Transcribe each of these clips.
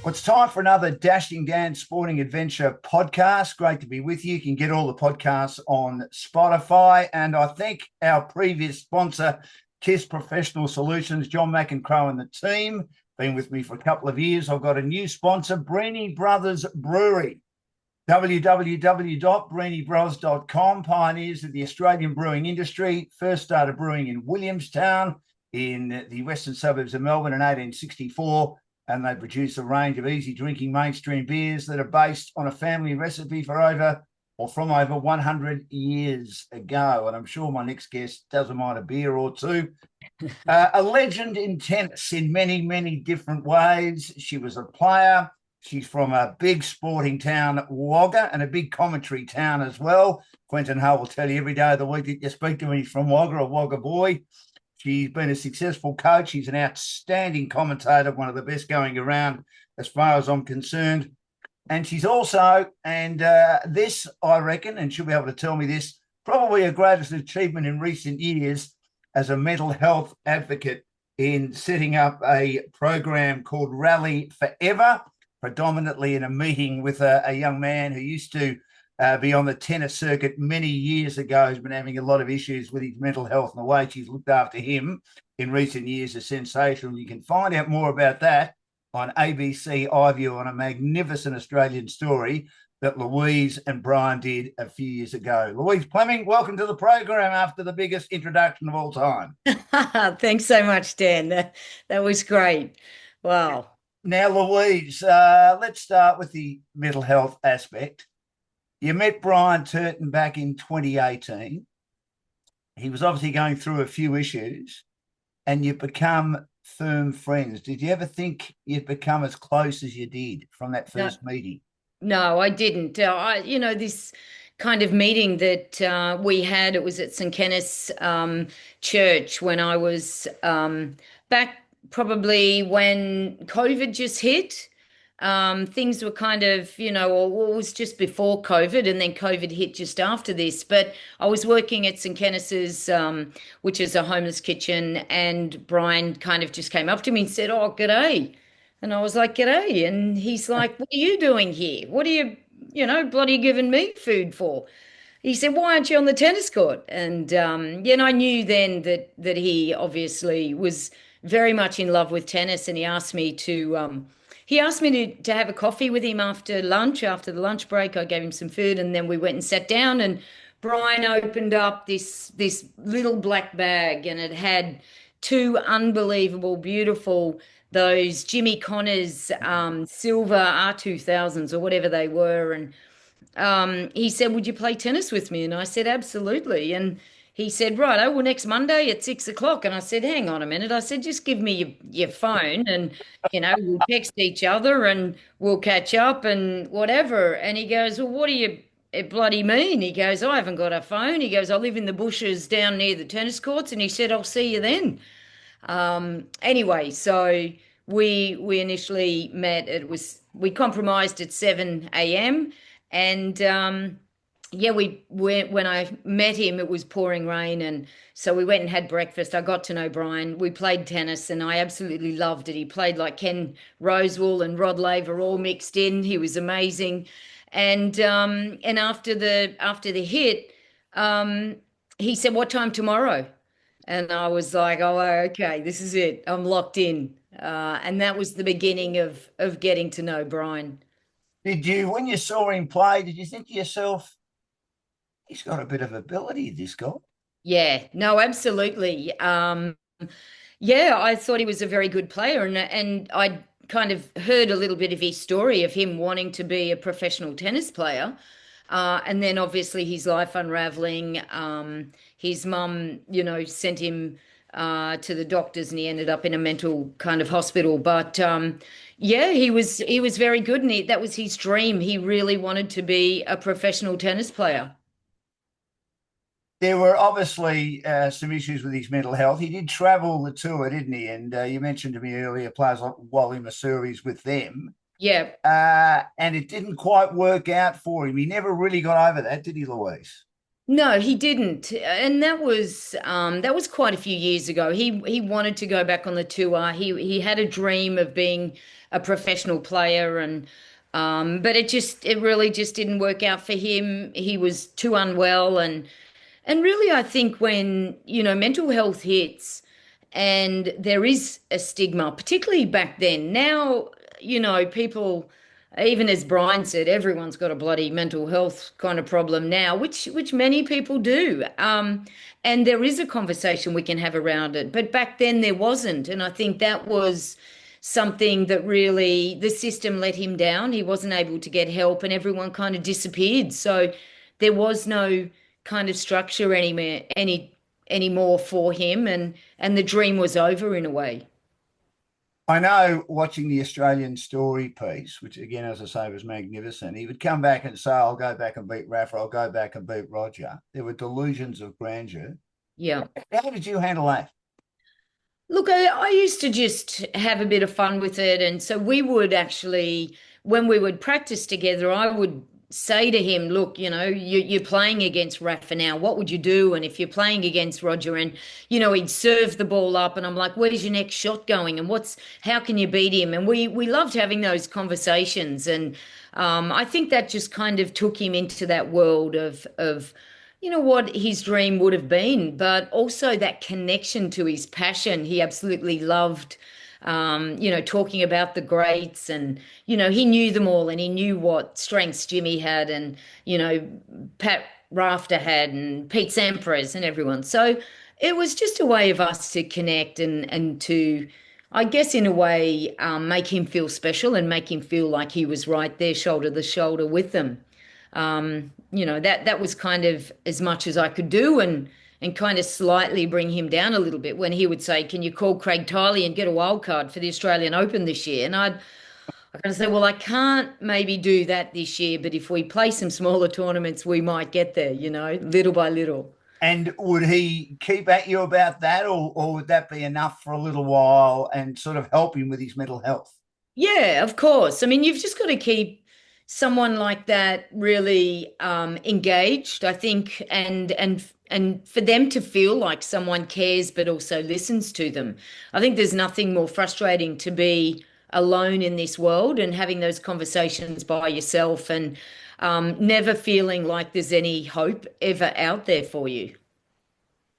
Well, it's time for another Dashing Dan Sporting Adventure podcast. Great to be with you. You can get all the podcasts on Spotify. And I think our previous sponsor, KISS Professional Solutions, John McEncrow and the team, been with me for a couple of years. I've got a new sponsor, Breeny Brothers Brewery. www.breenybros.com, pioneers of the Australian brewing industry, first started brewing in Williamstown in the western suburbs of Melbourne in 1864. And they produce a range of easy drinking mainstream beers that are based on a family recipe from over 100 years ago. And I'm sure my next guest doesn't mind a beer or two. A legend in tennis in many, many different ways. She was a player. She's from a big sporting town, Wagga, and a big commentary town as well. Quentin Hull will tell you every day of the week that you speak to him, he's from Wagga, a Wagga boy. She's been a successful coach. She's an outstanding commentator, one of the best going around as far as I'm concerned. And she's also, and this, I reckon, and she'll be able to tell me this, probably her greatest achievement in recent years as a mental health advocate in setting up a program called Rally4Ever, predominantly in a meeting with a young man who used to be on the tennis circuit many years ago. He's been having a lot of issues with his mental health, and the way she's looked after him in recent years is sensational. You can find out more about that on ABC iView on a magnificent Australian story that Louise and Brian did a few years ago. Louise Pleming, welcome to the program after the biggest introduction of all time. Thanks so much, Dan. That was great. Wow. Now, Louise, let's start with the mental health aspect. You met Brian Turton back in 2018. He was obviously going through a few issues, and you've become firm friends. Did you ever think you'd become as close as you did from that first meeting? No, I didn't. This kind of meeting that we had, it was at St. Kenneth's Church when I was back probably when COVID just hit. Things were kind of, or it was just before COVID, and then COVID hit just after this. But I was working at St. Kenneth's, which is a homeless kitchen, and Brian kind of just came up to me and said, "Oh, g'day." And I was like, "G'day." And he's like, "What are you doing here? What are you, bloody giving me food for?" He said, "Why aren't you on the tennis court?" And I knew then that he obviously was very much in love with tennis, and he asked me to have a coffee with him after lunch. After the lunch break, I gave him some food, and then we went and sat down. And Brian opened up this little black bag, and it had two unbelievable, beautiful those Jimmy Connors silver R2000s or whatever they were. And he said, "Would you play tennis with me?" And I said, "Absolutely." And he said, "Right, oh, well, next Monday at 6 o'clock." And I said, "Hang on a minute." I said, "Just give me your phone and, we'll text each other and we'll catch up and whatever." And he goes, "Well, what do you bloody mean?" He goes, "I haven't got a phone." He goes, "I live in the bushes down near the tennis courts." And he said, "I'll see you then." Anyway, so we initially met. We compromised at 7 a.m. and yeah, we went when I met him, it was pouring rain, and so we went and had breakfast. I got to know Brian. We played tennis, and I absolutely loved it. He played like Ken Rosewall and Rod Laver all mixed in. He was amazing, and after the hit, he said, "What time tomorrow?" And I was like, "Oh, okay, this is it. I'm locked in." And that was the beginning of getting to know Brian. Did you, when you saw him play, did you think to yourself, he's got a bit of ability, this guy? Yeah, no, absolutely. Yeah, I thought he was a very good player, and I kind of heard a little bit of his story of him wanting to be a professional tennis player, and then obviously his life unraveling. His mum, sent him to the doctors, and he ended up in a mental kind of hospital. But yeah, he was very good, and that was his dream. He really wanted to be a professional tennis player. There were obviously some issues with his mental health. He did travel the tour, didn't he? And you mentioned to me earlier players like Wally Masuri's with them. Yeah. And it didn't quite work out for him. He never really got over that, did he, Louise? No, he didn't, and that was quite a few years ago. He wanted to go back on the tour. He had a dream of being a professional player, and but it really just didn't work out for him. He was too unwell, and really, I think when, mental health hits and there is a stigma, particularly back then. Now, people, even as Brian said, everyone's got a bloody mental health kind of problem now, which many people do. And there is a conversation we can have around it. But back then there wasn't. And I think that was something that really the system let him down. He wasn't able to get help and everyone kind of disappeared. So there was no kind of structure anymore for him, and the dream was over in a way. I know watching the Australian story piece, which again, as I say, was magnificent, he would come back and say, I'll go back and beat Rafa, I'll go back and beat Roger. There were delusions of grandeur. Yeah. How did you handle that? Look, I used to just have a bit of fun with it. And so we would actually, when we would practice together, I would say to him, look, you're playing against Rafa now. What would you do? And if you're playing against Roger, and, he'd serve the ball up, and I'm like, where's your next shot going? And how can you beat him? And we loved having those conversations. And I think that just kind of took him into that world of what his dream would have been, but also that connection to his passion. He absolutely loved, talking about the greats, and, he knew them all, and he knew what strengths Jimmy had, and, Pat Rafter had, and Pete Sampras and everyone. So it was just a way of us to connect and to, I guess, in a way, make him feel special and make him feel like he was right there, shoulder to shoulder with them. That was kind of as much as I could do, and kind of slightly bring him down a little bit when he would say, can you call Craig Tiley and get a wild card for the Australian Open this year? And I kind of say, well, I can't maybe do that this year, but if we play some smaller tournaments, we might get there, little by little. And would he keep at you about that, or would that be enough for a little while and sort of help him with his mental health? Yeah, of course. I mean, you've just got to keep someone like that really engaged, I think, and for them to feel like someone cares but also listens to them. I think there's nothing more frustrating to be alone in this world and having those conversations by yourself, and never feeling like there's any hope ever out there for you.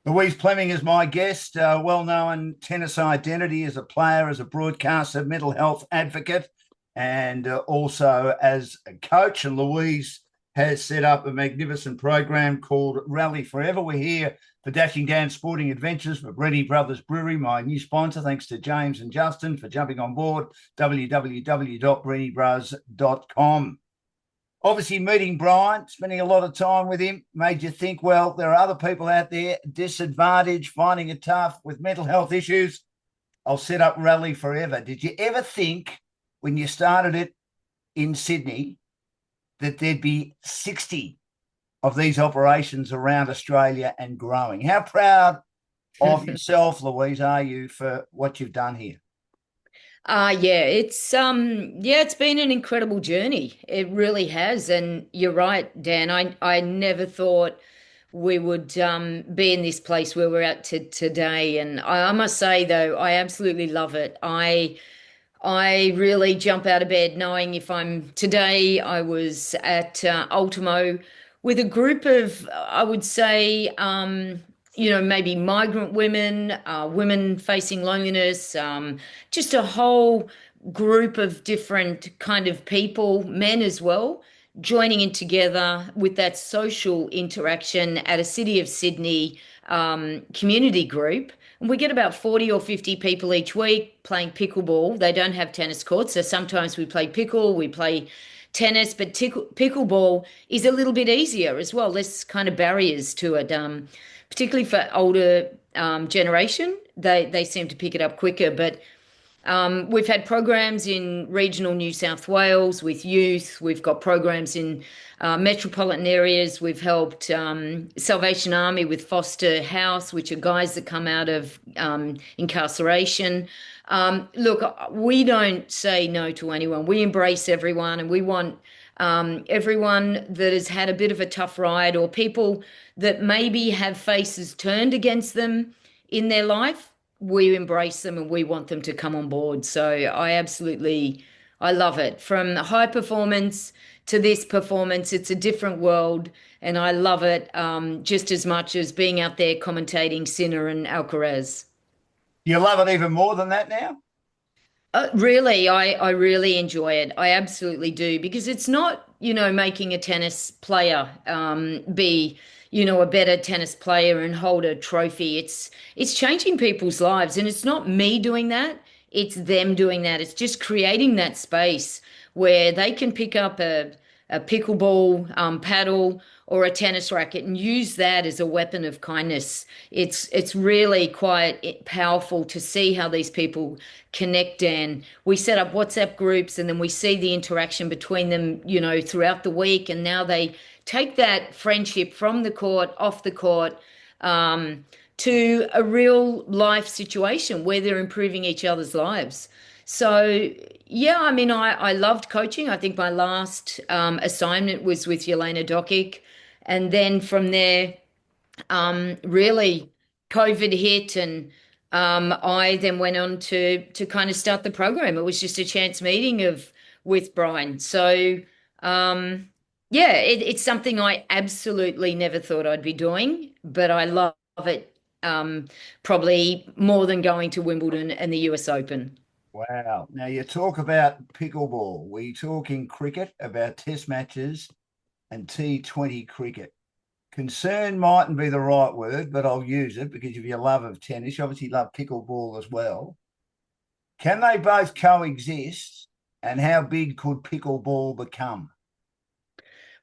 Louise Pleming is my guest, well-known tennis identity as a player, as a broadcaster, mental health advocate, and also as a coach. And Louise has set up a magnificent program called Rally4Ever. We're here for Dashing Down Sporting Adventures for Brenny Brothers Brewery, my new sponsor. Thanks to James and Justin for jumping on board, www.brennybros.com. Obviously, meeting Brian, spending a lot of time with him, made you think, well, there are other people out there disadvantaged, finding it tough with mental health issues. I'll set up Rally4Ever. Did you ever think when you started it in Sydney that there'd be 60 of these operations around Australia and growing? How proud of yourself, Louise, are you for what you've done here? It's been an incredible journey. It really has. And you're right, Dan. I never thought we would be in this place where we're at today. And I must say though, I absolutely love it. I really jump out of bed knowing if I'm today, I was at Ultimo with a group of, I would say, maybe migrant women, women facing loneliness, just a whole group of different kind of people, men as well, joining in together with that social interaction at a City of Sydney community group. And we get about 40 or 50 people each week playing pickleball. They don't have tennis courts, so sometimes we play we play tennis, but pickleball is a little bit easier as well. Less kind of barriers to it, particularly for older generation. They seem to pick it up quicker, but we've had programs in regional New South Wales with youth. We've got programs in metropolitan areas. We've helped Salvation Army with Foster House, which are guys that come out of incarceration. Look, we don't say no to anyone. We embrace everyone, and we want everyone that has had a bit of a tough ride, or people that maybe have faces turned against them in their life, we embrace them and we want them to come on board. So I love it. From high performance to this performance, it's a different world, and I love it just as much as being out there commentating Sinner and Alcaraz. You love it even more than that now? Really, I really enjoy it. I absolutely do, because it's not, making a tennis player be, a better tennis player and hold a trophy. It's changing people's lives, and it's not me doing that. It's them doing that. It's just creating that space where they can pick up a pickleball paddle or a tennis racket and use that as a weapon of kindness. It's really quite powerful to see how these people connect. And we set up WhatsApp groups, and then we see the interaction between them, throughout the week. And now they take that friendship from the court, off the court, to a real life situation where they're improving each other's lives. So, yeah, I mean, I loved coaching. I think my last assignment was with Yelena Dokic. And then from there, really, COVID hit, and I then went on to kind of start the program. It was just a chance meeting of with Brian. So, yeah, it's something I absolutely never thought I'd be doing, but I love it probably more than going to Wimbledon and the US Open. Wow. Now you talk about pickleball. We talk in cricket about test matches and T20 cricket. Concern mightn't be the right word, but I'll use it because of your love of tennis. You obviously love pickleball as well. Can they both coexist? And how big could pickleball become?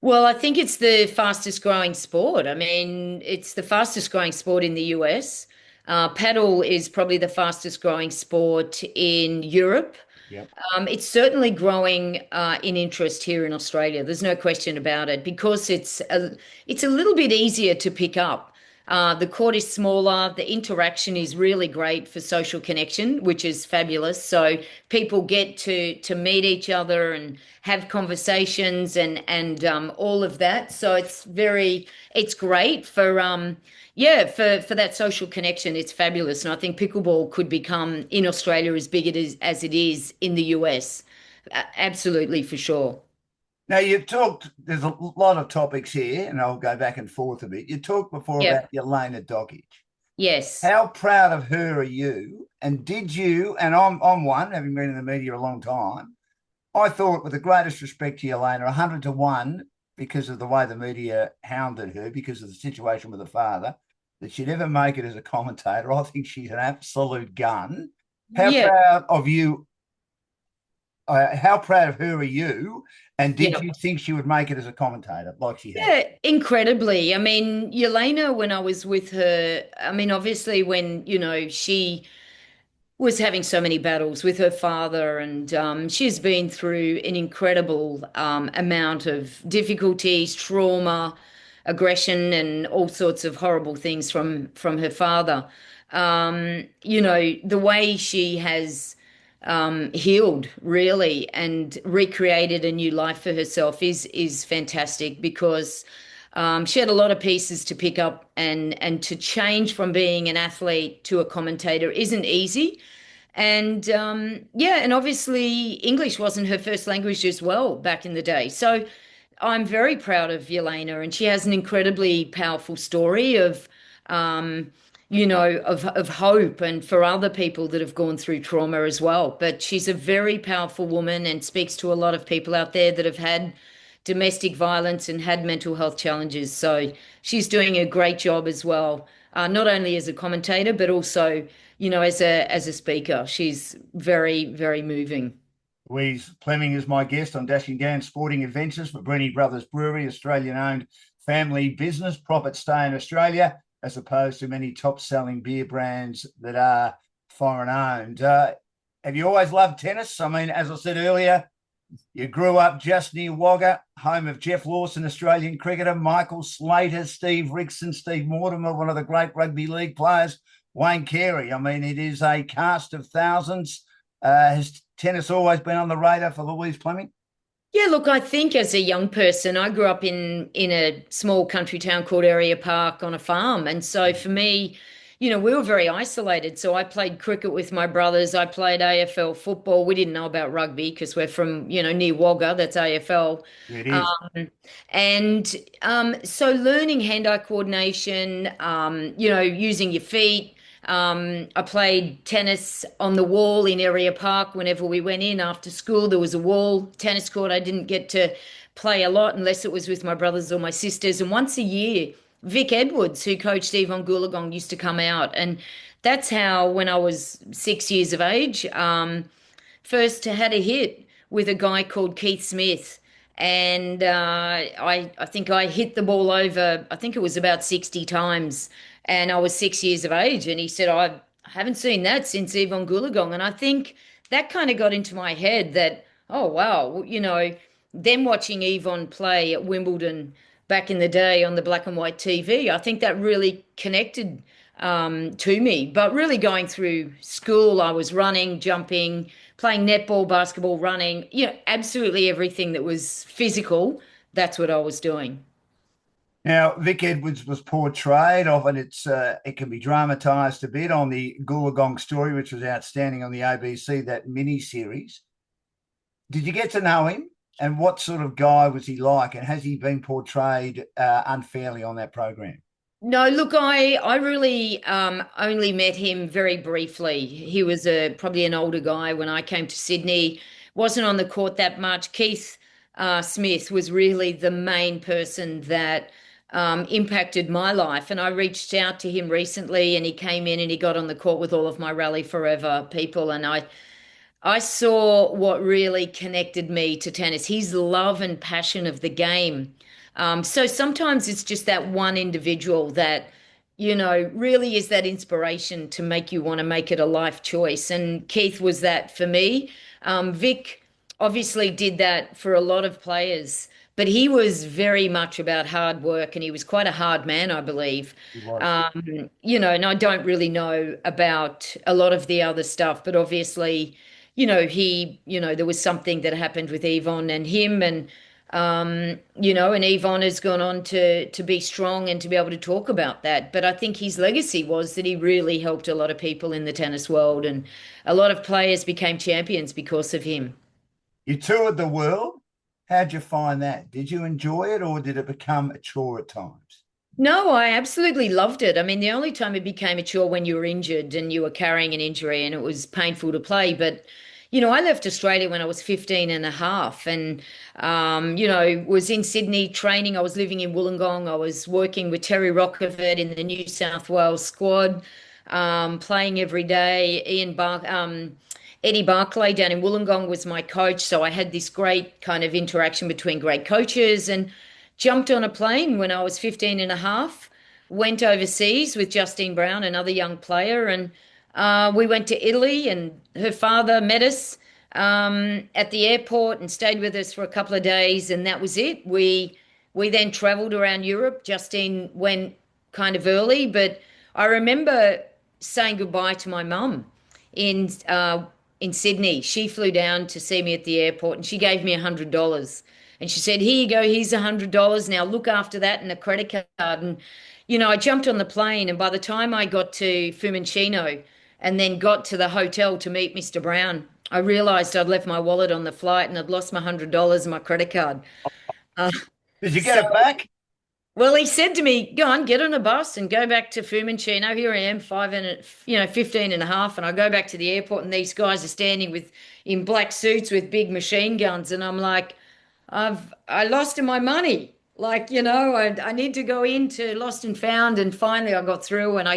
Well, I think it's the fastest growing sport. I mean, it's the fastest growing sport in the US. Paddle is probably the fastest growing sport in Europe. Yep. It's certainly growing in interest here in Australia. There's no question about it, because it's a little bit easier to pick up. The court is smaller. The interaction is really great for social connection, which is fabulous. So people get to meet each other and have conversations and all of that. So it's great for yeah, for that social connection. It's fabulous, and I think pickleball could become in Australia as big as it is in the US. Absolutely, for sure. Now, you've talked, there's a lot of topics here, and I'll go back and forth a bit. You talked before about Yep. Yelena Dokic. Yes. How proud of her are you? And did you, and I'm one, having been in the media a long time, I thought, with the greatest respect to Yelena, 100 to 1, because of the way the media hounded her, because of the situation with her father, that she'd ever make it as a commentator. I think she's an absolute gun. How Yeah. proud of you? How proud of her are you? And did Yeah. you think she would make it as a commentator like she has? Yeah, incredibly. I mean, Yelena, when I was with her, I mean, obviously when, she was having so many battles with her father, and she's been through an incredible amount of difficulties, trauma, aggression, and all sorts of horrible things from her father. The way she has healed really and recreated a new life for herself is fantastic, because she had a lot of pieces to pick up, and to change from being an athlete to a commentator isn't easy. And yeah, and obviously English wasn't her first language as well back in the day. So I'm very proud of Yelena, and she has an incredibly powerful story of, of hope, and for other people that have gone through trauma as well. But she's a very powerful woman and speaks to a lot of people out there that have had domestic violence and had mental health challenges. So she's doing a great job as well, not only as a commentator, but also, as a speaker. She's very, very moving. Louise Pleming is my guest on Dashing Down Sporting Adventures for Breeny Brothers Brewery, Australian-owned family business. Profits stay in Australia, as opposed to many top-selling beer brands that are foreign-owned. Have you always loved tennis? I mean, as I said earlier, you grew up just near Wagga, home of Jeff Lawson, Australian cricketer, Michael Slater, Steve Rickson, Steve Mortimer, one of the great rugby league players, Wayne Carey. I mean, it is a cast of thousands. Has tennis always been on the radar for Louise Pleming? Yeah, look, I think as a young person, I grew up in a small country town called Area Park on a farm. And so for me, we were very isolated. So I played cricket with my brothers. I played AFL football. We didn't know about rugby because we're from, near Wagga, that's AFL. It Um, is. and so learning hand-eye coordination, using your feet. I played tennis on the wall in Area Park whenever we went in after school. There was a wall tennis court. I didn't get to play a lot unless it was with my brothers or my sisters. And once a year, Vic Edwards, who coached Yvonne Goolagong, used to come out. And that's how, when I was 6 years of age, first had a hit with a guy called Keith Smith. And I think I hit the ball over, I think it was about 60 times. And I was 6 years of age. And he said, I haven't seen that since Yvonne Goolagong. And I think that kind of got into my head that, oh, wow, them watching Yvonne play at Wimbledon back in the day on the black and white TV, I think that really connected to me. But really going through school, I was running, jumping, playing netball, basketball, running, absolutely everything that was physical. That's what I was doing. Now, Vic Edwards was portrayed. Often it can be dramatised a bit on the Goolagong story, which was outstanding on the ABC, that mini series. Did you get to know him? And what sort of guy was he like? And has he been portrayed unfairly on that program? No, look, I really only met him very briefly. He was probably an older guy when I came to Sydney. Wasn't on the court that much. Keith Smith was really the main person that impacted my life, and I reached out to him recently, and he came in and he got on the court with all of my Rally4Ever people, and I saw what really connected me to tennis, his love and passion of the game. So sometimes it's just that one individual that, really is that inspiration to make you want to make it a life choice. And Keith was that for me. Vic obviously did that for a lot of players, but he was very much about hard work and he was quite a hard man, I believe. He was. And I don't really know about a lot of the other stuff, but obviously, there was something that happened with Yvonne and him, and Yvonne has gone on to be strong and to be able to talk about that. But I think his legacy was that he really helped a lot of people in the tennis world, and a lot of players became champions because of him. You toured the world. How'd you find that? Did you enjoy it or did it become a chore at times? No, I absolutely loved it. I mean, the only time it became a chore when you were injured and you were carrying an injury and it was painful to play. But, I left Australia when I was 15 and a half and, was in Sydney training. I was living in Wollongong. I was working with Terry Rockefort in the New South Wales squad, playing every day. Eddie Barclay down in Wollongong was my coach. So I had this great kind of interaction between great coaches and jumped on a plane when I was 15 and a half, went overseas with Justine Brown, another young player, and we went to Italy, and her father met us at the airport and stayed with us for a couple of days, and that was it. We then traveled around Europe. Justine went kind of early, but I remember saying goodbye to my mum in in Sydney. She flew down to see me at the airport, and she gave me $100. And she said, "Here you go, here's $100. Now look after that and a credit card." And, I jumped on the plane, and by the time I got to Fiumicino and then got to the hotel to meet Mr. Brown, I realized I'd left my wallet on the flight and I'd lost my $100 and my credit card. Uh, Did you get so it back? well, he said to me, "Go on, get on a bus and go back to Fiumicino." Here I am, 15 and a half, and I go back to the airport, and these guys are standing in black suits with big machine guns, and I'm like, I lost my money. Like, I need to go into Lost and Found, and finally I got through, and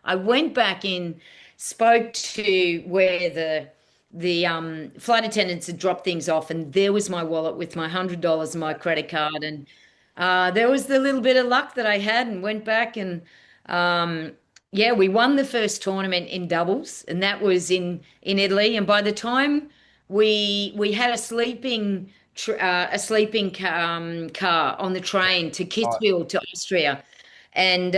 I went back in, spoke to where the flight attendants had dropped things off, and there was my wallet with my $100 and my credit card, and there was the little bit of luck that I had, and went back and yeah, we won the first tournament in doubles, and that was in Italy. And by the time we had a sleeping car on the train to Right. Kitzbühel to Austria, and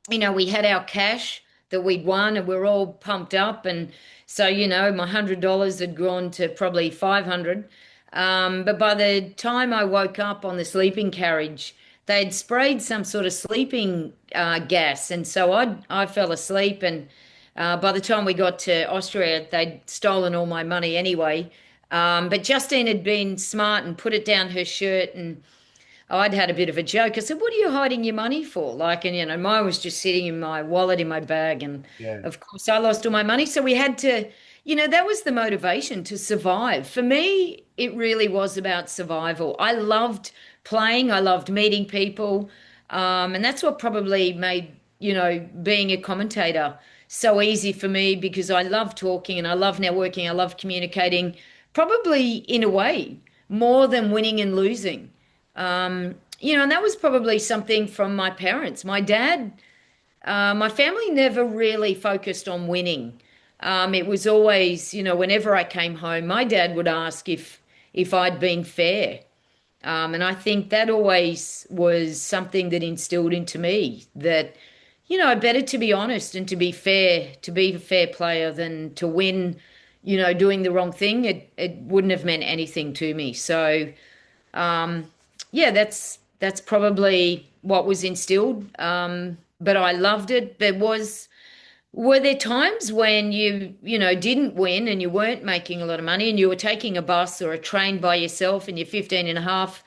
we had our cash that we'd won, and we were all pumped up, and so my $100 had gone to probably 500. But by the time I woke up on the sleeping carriage, they'd sprayed some sort of sleeping gas, and so I fell asleep. And by the time we got to Austria, they'd stolen all my money anyway. But Justine had been smart and put it down her shirt, and I'd had a bit of a joke. I said, "What are you hiding your money for?" Like, and mine was just sitting in my wallet in my bag, and Yeah. of course I lost all my money. So we had to, that was the motivation to survive. For me, it really was about survival. I loved playing. I loved meeting people, and that's what probably made being a commentator so easy for me because I love talking and I love networking. I love communicating. Probably in a way more than winning and losing. And that was probably something from my parents. My dad, my family never really focused on winning. It was always, whenever I came home, my dad would ask if I'd been fair. And I think that always was something that instilled into me that, better to be honest and to be fair, to be a fair player than to win, doing the wrong thing. It wouldn't have meant anything to me. So, yeah, that's probably what was instilled. But I loved it. Were there times when you didn't win and you weren't making a lot of money and you were taking a bus or a train by yourself and you're 15 and a half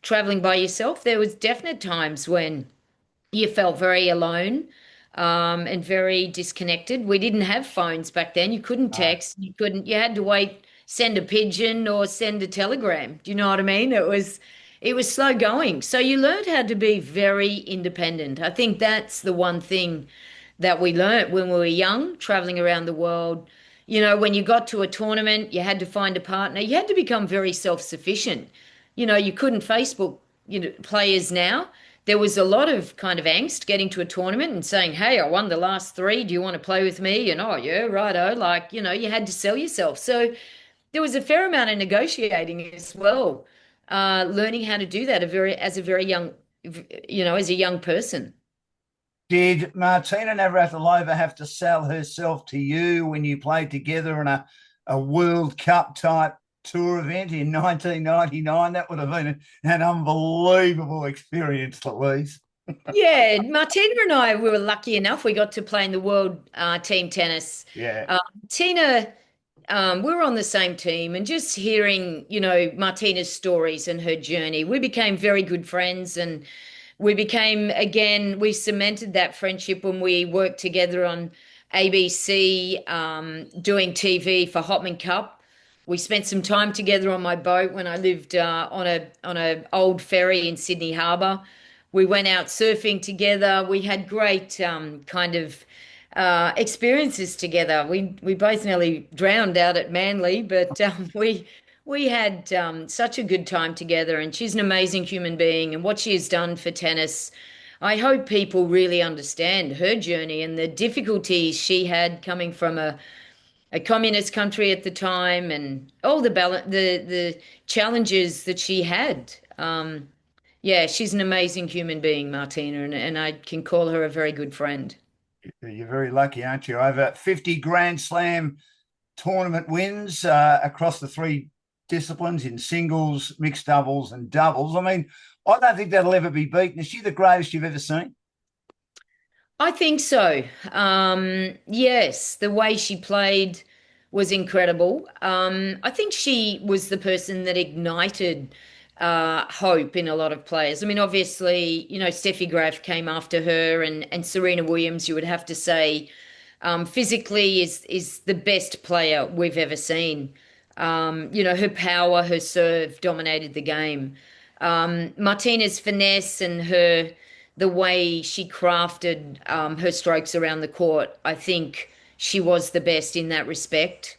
traveling by yourself? There was definite times when you felt very alone, and very disconnected. We didn't have phones back then. You couldn't text. You had to wait, send a pigeon or send a telegram. Do you know what I mean? It was slow going. So you learned how to be very independent. I think that's the one thing that we learnt when we were young, traveling around the world. When you got to a tournament, you had to find a partner. You had to become very self-sufficient. You couldn't Facebook, players now. There was a lot of kind of angst getting to a tournament and saying, "Hey, I won the last three. Do you want to play with me?" And oh yeah, righto. Like, you had to sell yourself. So there was a fair amount of negotiating as well. Learning how to do that as a very young, as a young person. Did Martina Navratilova have to sell herself to you when you played together in a World Cup type tour event in 1999? That would have been an unbelievable experience, Louise. Yeah, Martina and I, we were lucky enough. We got to play in the world team tennis. Yeah. Tina, we were on the same team, and just hearing, Martina's stories and her journey, we became very good friends. And we cemented that friendship when we worked together on ABC, doing TV for Hopman Cup. We spent some time together on my boat when I lived on a old ferry in Sydney Harbour. We went out surfing together. We had great kind of experiences together. We both nearly drowned out at Manly, but we had such a good time together. And she's an amazing human being, and what she has done for tennis. I hope people really understand her journey and the difficulties she had coming from a communist country at the time, and all the challenges that she had. Yeah, she's an amazing human being, Martina, and I can call her a very good friend. You're very lucky, aren't you? Over 50 Grand Slam tournament wins across the three disciplines in singles, mixed doubles, and doubles. I mean, I don't think that'll ever be beaten. Is she the greatest you've ever seen? I think so. Yes, the way she played was incredible. I think she was the person that ignited hope in a lot of players. I mean, obviously, Steffi Graf came after her, and Serena Williams, you would have to say, physically is the best player we've ever seen. Her power, her serve dominated the game. Martina's finesse and the way she crafted her strokes around the court, I think she was the best in that respect.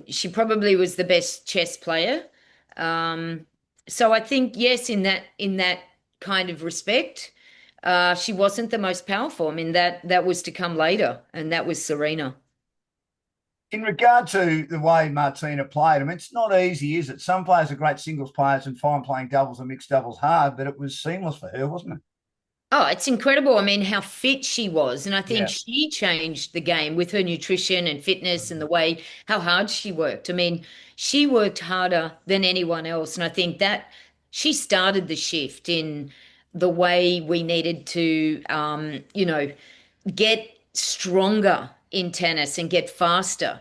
She probably was the best chess player. Um, so I think yes, in that kind of respect, she wasn't the most powerful. I mean that was to come later, and that was Serena. In regard to the way Martina played, I mean, it's not easy, is it? Some players are great singles players and find playing doubles and mixed doubles hard, but it was seamless for her, wasn't it? Oh, it's incredible. I mean, how fit she was. And I think Yeah. she changed the game with her nutrition and fitness and the way how hard she worked. I mean, she worked harder than anyone else. And I think that she started the shift in the way we needed to, get stronger in tennis and get faster.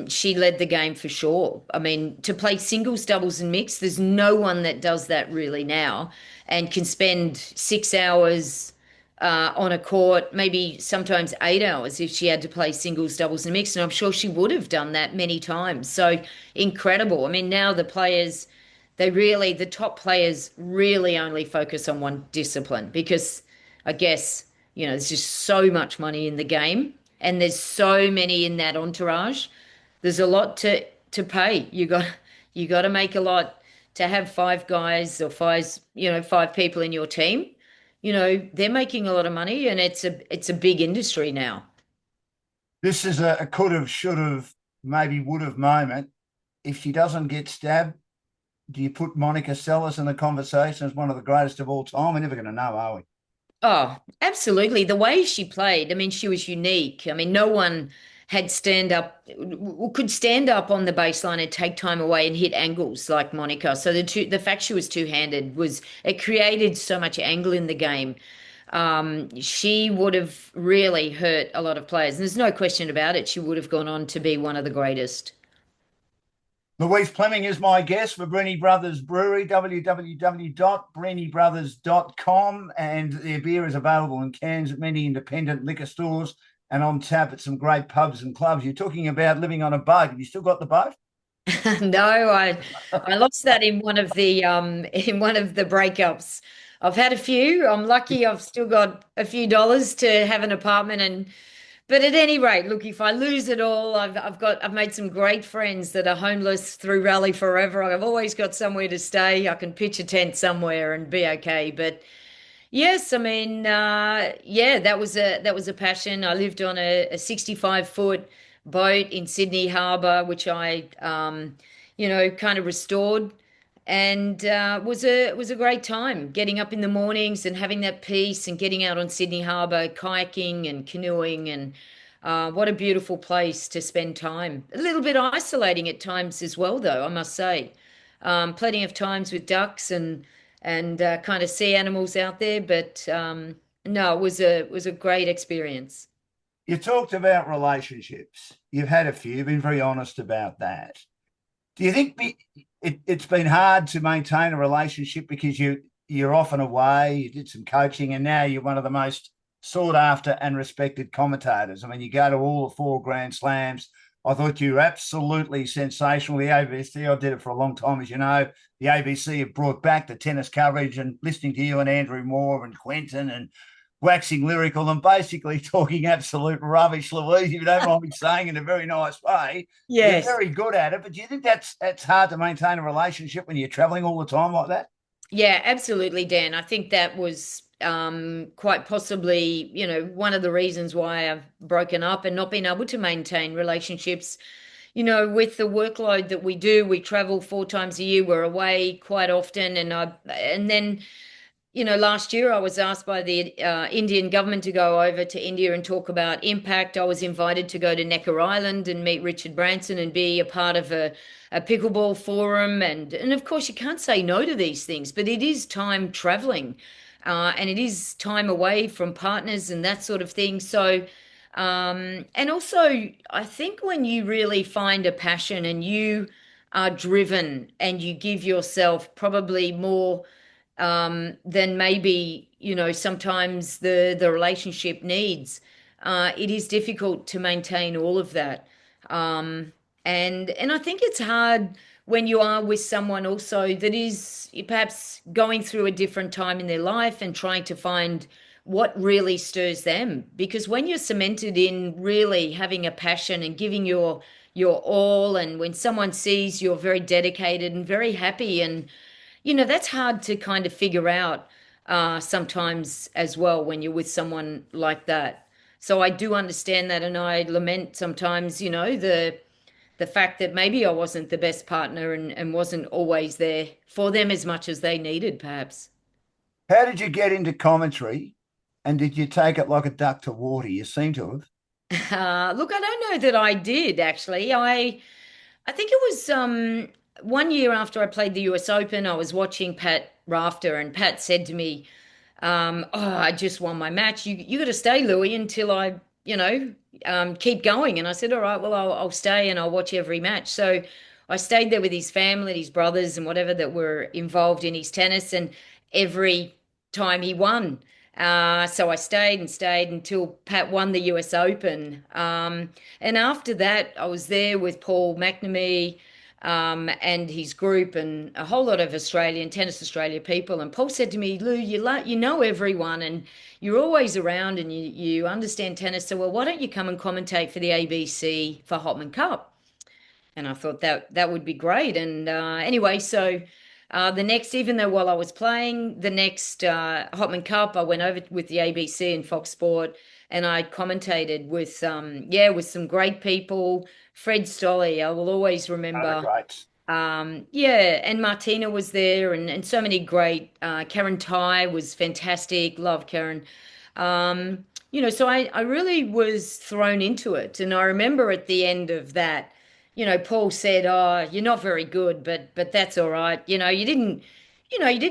She led the game for sure. I mean, to play singles, doubles, and mixed, there's no one that does that really now and can spend 6 hours on a court, maybe sometimes 8 hours if she had to play singles, doubles, and mixed. And I'm sure she would have done that many times. So incredible. I mean, now the players, the top players really only focus on one discipline because I guess, there's just so much money in the game and there's so many in that entourage. There's a lot to pay. You got to make a lot to have five guys or five people in your team. They're making a lot of money and it's a big industry now. This is a could have, should have, maybe would have moment. If she doesn't get stabbed, do you put Monica Seles in the conversation as one of the greatest of all time? We're never going to know, are we? Oh, absolutely. The way she played, I mean, she was unique. I mean, no one could stand up on the baseline and take time away and hit angles like Monica. So the fact she was two-handed it created so much angle in the game. She would have really hurt a lot of players. And there's no question about it. She would have gone on to be one of the greatest. Louise Pleming is my guest for Brenny Brothers Brewery, www.brennybrothers.com. And their beer is available in cans at many independent liquor stores and on tap at some great pubs and clubs. You're talking about living on a boat. Have you still got the boat? No, I lost that in one of the breakups. I've had a few. I'm lucky I've still got a few dollars to have an apartment but at any rate, look, if I lose it all, I've made some great friends that are homeless through Rally4Ever. I've always got somewhere to stay. I can pitch a tent somewhere and be okay. But yes, I mean, yeah, that was a passion. I lived on a 65-foot boat in Sydney Harbour, which I kind of restored, and was a great time getting up in the mornings and having that peace and getting out on Sydney Harbour, kayaking and canoeing, and what a beautiful place to spend time. A little bit isolating at times as well, though, I must say. Plenty of times with ducks and kind of sea animals out there. But no, it was a great experience. You talked about relationships. You've had a few. You've been very honest about that. Do you think it's been hard to maintain a relationship because you're often away, you did some coaching, and now you're one of the most sought after and respected commentators? I mean, you go to all the four Grand Slams. I thought you were absolutely sensational. The ABC, I did it for a long time, as you know. The ABC have brought back the tennis coverage, and listening to you and Andrew Moore and Quentin and waxing lyrical and basically talking absolute rubbish, Louise, if you don't mind me saying, in a very nice way. You're Yes. very good at it, but do you think that's hard to maintain a relationship when you're traveling all the time like that? Yeah, absolutely, Dan. I think that was quite possibly, one of the reasons why I've broken up and not been able to maintain relationships. With the workload that we do, we travel 4 times a year. We're away quite often, and then last year I was asked by the Indian government to go over to India and talk about impact. I was invited to go to Necker Island and meet Richard Branson and be a part of a pickleball forum. And of course, you can't say no to these things, but it is time traveling, and it is time away from partners and that sort of thing. So, and also, I think when you really find a passion and you are driven and you give yourself probably more than maybe sometimes the relationship needs. It is difficult to maintain all of that, and I think it's hard when you are with someone also that is perhaps going through a different time in their life and trying to find what really stirs them. Because when you're cemented in really having a passion and giving your all, and when someone sees you're very dedicated and very happy and that's hard to kind of figure out sometimes as well when you're with someone like that. So I do understand that, and I lament sometimes, the fact that maybe I wasn't the best partner and wasn't always there for them as much as they needed, perhaps. How did you get into commentary? And did you take it like a duck to water? You seem to have. Look, I don't know that I did actually. I think it was 1 year after I played the US Open, I was watching Pat Rafter, and Pat said to me, "Oh, I just won my match. You got to stay, Louis, until I, you know, keep going." And I said, "All right, well, I'll stay and I'll watch every match." So I stayed there with his family, his brothers, and whatever that were involved in his tennis, and every time he won. So I stayed and stayed until Pat won the US Open. And after that, I was there with Paul McNamee and his group and a whole lot of Australian, Tennis Australia people. And Paul said to me, Lou, you know everyone and you're always around and you understand tennis. So, well, why don't you come and commentate for the ABC for Hopman Cup? And I thought that would be great. And anyway, so the next, even though while I was playing the next Hopman Cup, I went over with the ABC and Fox Sport, and I commentated with yeah, with some great people. Fred Stolle, I will always Oh, the remember. greats. Yeah, and Martina was there, and so many great. Karen Ty was fantastic. Love Karen. So I really was thrown into it. And I remember at the end of that, Paul said, "Oh, you're not very good, but that's all right. You didn't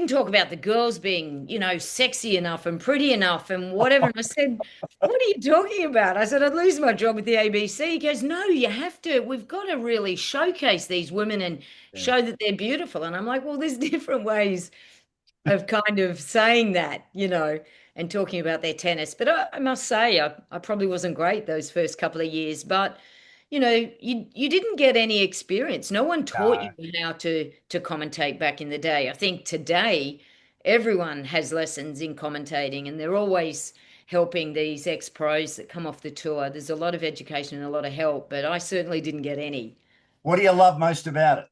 talk about the girls being, sexy enough and pretty enough and whatever." And I said, "What are you talking about?" I said, "I'd lose my job with the ABC." He goes, "No, you have to. We've got to really showcase these women and Yeah. show that they're beautiful." And I'm like, "Well, there's different ways of kind of saying that, and talking about their tennis." But I must say, I probably wasn't great those first couple of years, but you didn't get any experience. No one taught you No. how to commentate back in the day. I think today everyone has lessons in commentating, and they're always helping these ex-pros that come off the tour. There's a lot of education and a lot of help, but I certainly didn't get any. What do you love most about it?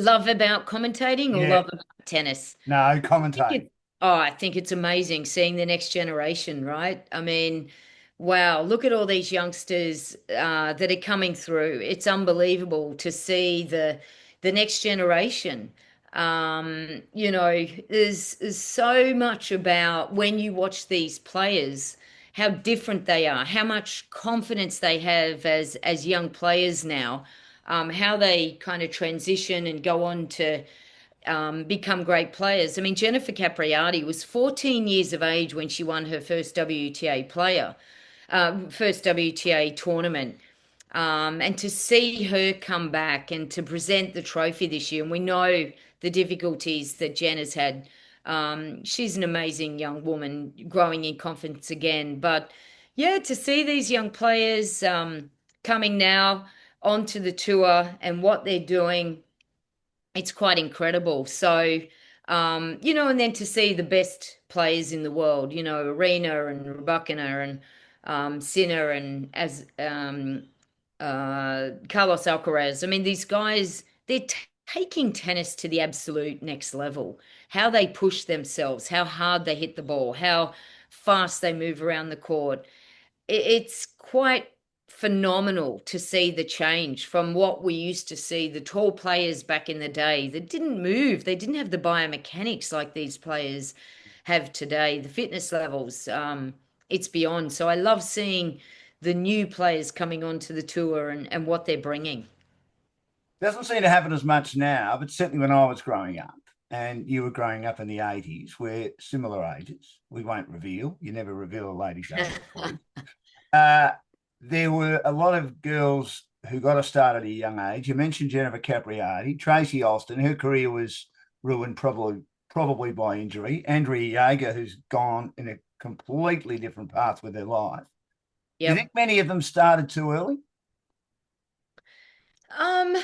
Love about commentating or Yeah. love about tennis? No, think commentating. it, I think it's amazing seeing the next generation, right? I mean, wow, look at all these youngsters that are coming through. It's unbelievable to see the next generation. There's so much about when you watch these players, how different they are, how much confidence they have as young players now, how they kind of transition and go on to become great players. I mean, Jennifer Capriati was 14 years of age when she won her first WTA tournament. And to see her come back and to present the trophy this year, and we know the difficulties that Jen has had. She's an amazing young woman growing in confidence again. But yeah, to see these young players coming now onto the tour and what they're doing, it's quite incredible. So, and then to see the best players in the world, Arena and Rybakina and Sinner and as Carlos Alcaraz. I mean, these guys, they're taking tennis to the absolute next level. How they push themselves, how hard they hit the ball, how fast they move around the court. It's quite phenomenal to see the change from what we used to see, the tall players back in the day that didn't move. They didn't have the biomechanics like these players have today, the fitness levels. It's beyond. So I love seeing the new players coming onto the tour and what they're bringing. Doesn't seem to happen as much now, but certainly when I was growing up, and you were growing up in the 80s, we're similar ages. We won't reveal. You never reveal a lady's age before you. Uh, there were a lot of girls who got a start at a young age. You mentioned Jennifer Capriati, Tracy Alston. Her career was ruined probably by injury. Andrea Jaeger, who's gone in a completely different path with her life. Do you think Yep. many of them started too early? Um,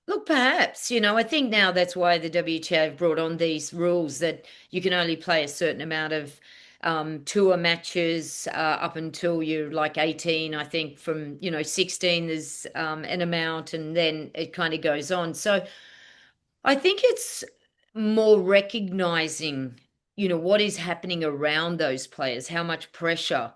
Look, perhaps, I think now that's why the WTA have brought on these rules that you can only play a certain amount of tour matches up until you're like 18. I think from, 16 there's an amount and then it kind of goes on. So I think it's more recognizing, what is happening around those players, how much pressure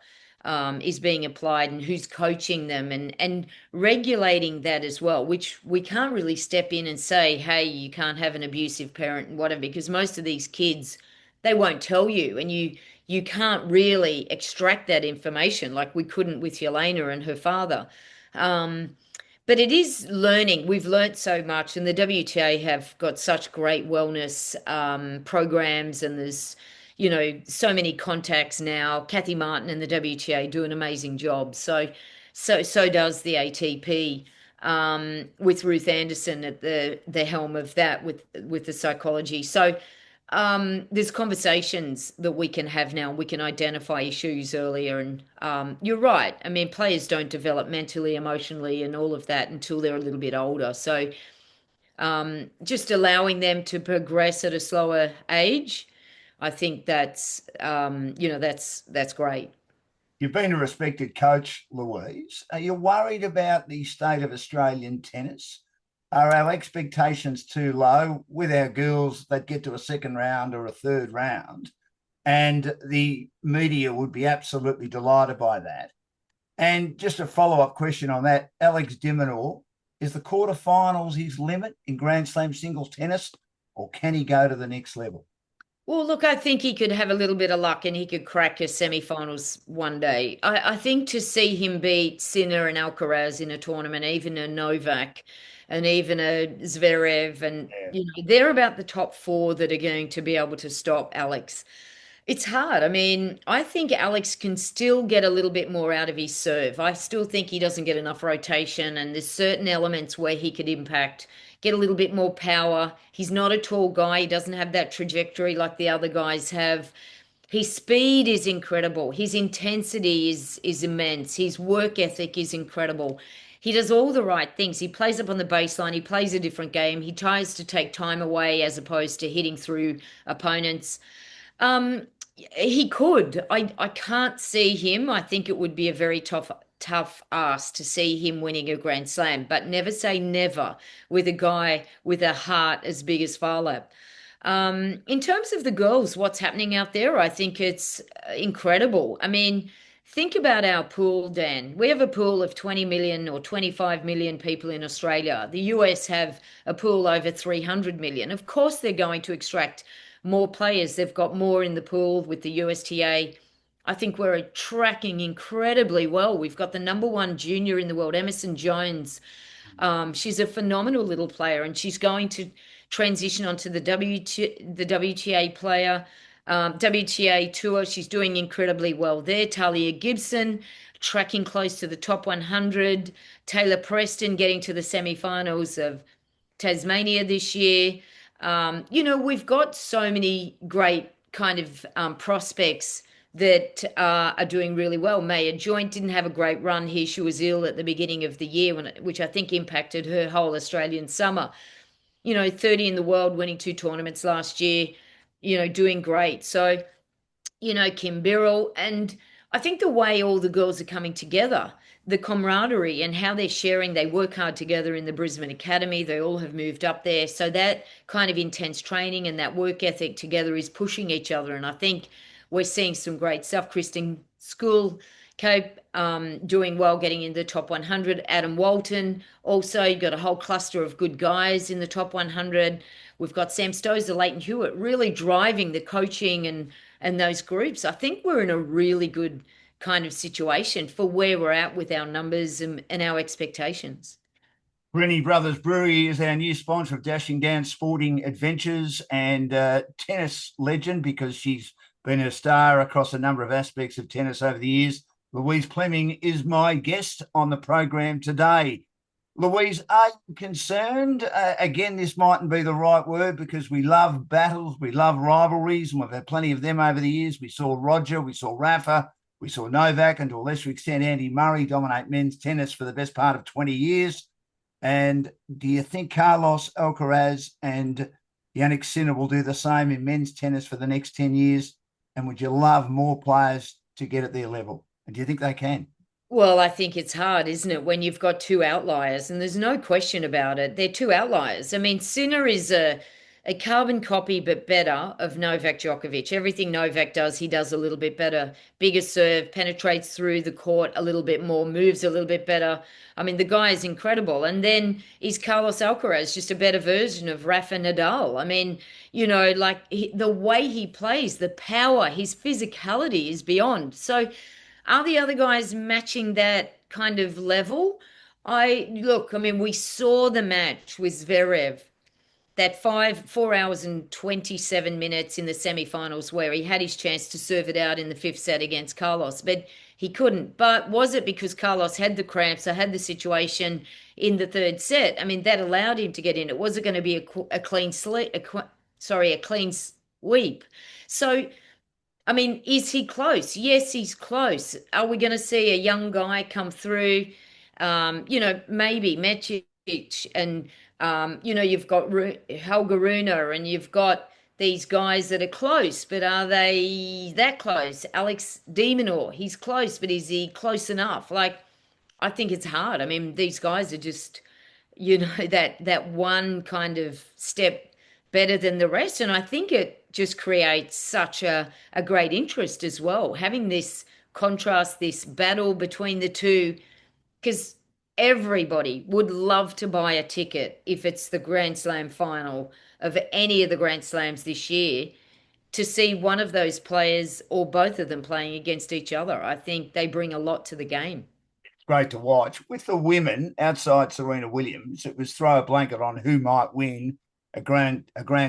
is being applied and who's coaching them and regulating that as well, which we can't really step in and say, hey, you can't have an abusive parent and whatever, because most of these kids, they won't tell you, and you can't really extract that information like we couldn't with Yelena and her father. Um, but it is learning. We've learnt so much, and the WTA have got such great wellness programs, and there's, so many contacts now. Kathy Martin and the WTA do an amazing job. So does the ATP, with Ruth Anderson at the helm of that with the psychology. So there's conversations that we can have now. We can identify issues earlier, and you're right. I mean, players don't develop mentally, emotionally, and all of that until they're a little bit older. So just allowing them to progress at a slower age, I think that's great. You've been a respected coach, Louise. Are you worried about the state of Australian tennis? Are our expectations too low with our girls that get to a second round or a third round? And the media would be absolutely delighted by that. And just a follow-up question on that, Alex de Minaur, is the quarterfinals his limit in Grand Slam singles tennis, or can he go to the next level? Well, look, I think he could have a little bit of luck and he could crack a semi-finals one day. I think to see him beat Sinner and Alcaraz in a tournament, even a Novak and even a Zverev, and Yeah. they're about the top four that are going to be able to stop Alex. It's hard. I mean, I think Alex can still get a little bit more out of his serve. I still think he doesn't get enough rotation, and there's certain elements where he could impact, get a little bit more power. He's not a tall guy. He doesn't have that trajectory like the other guys have. His speed is incredible. His intensity is immense. His work ethic is incredible. He does all the right things. He plays up on the baseline. He plays a different game. He tries to take time away as opposed to hitting through opponents. Um, he could. I can't see him. I think it would be a very tough ask to see him winning a Grand Slam, but never say never with a guy with a heart as big as Farlap. In terms of the girls, what's happening out there, I think it's incredible. I mean, think about our pool, Dan. We have a pool of 20 million or 25 million people in Australia. The US have a pool over 300 million. Of course, they're going to extract more players. They've got more in the pool with the USTA. I think we're tracking incredibly well. We've got the number one junior in the world, Emerson Jones. She's a phenomenal little player, and she's going to transition onto the WTA player, WTA tour. She's doing incredibly well there. Talia Gibson tracking close to the top 100. Taylor Preston getting to the semi-finals of Tasmania this year. We've got so many great kind of prospects that are doing really well. Maya Joint didn't have a great run here. She was ill at the beginning of the year, which I think impacted her whole Australian summer. 30 in the world, winning two tournaments last year, doing great. So, Kim Birrell. And I think the way all the girls are coming together, the camaraderie and how they're sharing, they work hard together in the Brisbane Academy. They all have moved up there. So that kind of intense training and that work ethic together is pushing each other. And I think we're seeing some great stuff. Kristen School, Cape, doing well, getting in the top 100. Adam Walton, also, you've got a whole cluster of good guys in the top 100. We've got Sam Stosur, Leighton Hewitt, really driving the coaching and those groups. I think we're in a really good kind of situation for where we're at with our numbers and our expectations. Brenny Brothers Brewery is our new sponsor of Dashing Down Sporting Adventures, and tennis legend, because she's been a star across a number of aspects of tennis over the years. Louise Pleming is my guest on the program today. Louise, are you concerned? Again, this mightn't be the right word, because we love battles, we love rivalries, and we've had plenty of them over the years. We saw Roger, we saw Rafa, we saw Novak, and to a lesser extent, Andy Murray dominate men's tennis for the best part of 20 years. And do you think Carlos Alcaraz and Yannick Sinner will do the same in men's tennis for the next 10 years? And would you love more players to get at their level? And do you think they can? Well, I think it's hard, isn't it, when you've got two outliers, and there's no question about it. They're two outliers. I mean, Sinner is a carbon copy, but better, of Novak Djokovic. Everything Novak does, he does a little bit better. Bigger serve, penetrates through the court a little bit more, moves a little bit better. I mean, the guy is incredible. And then is Carlos Alcaraz just a better version of Rafa Nadal? I mean, like the way he plays, the power, his physicality is beyond. So are the other guys matching that kind of level? I mean, we saw the match with Zverev, that 4 hours and 27 minutes in the semifinals where he had his chance to serve it out in the fifth set against Carlos, but he couldn't. But was it because Carlos had the cramps or had the situation in the third set? I mean, that allowed him to get in. It wasn't going to be a clean sleep, a clean sweep. So I mean, is he close? Yes, he's close. Are we going to see a young guy come through? Maybe Mecic and, you've got Helga Rune and you've got these guys that are close, but are they that close? Alex de Minaur, he's close, but is he close enough? Like, I think it's hard. I mean, these guys are just, that one kind of step better than the rest. And I think it just creates such a great interest as well, having this contrast, this battle between the two, because everybody would love to buy a ticket if it's the Grand Slam final of any of the Grand Slams this year to see one of those players or both of them playing against each other. I think they bring a lot to the game. Great to watch. With the women, outside Serena Williams, it was throw a blanket on who might win a Grand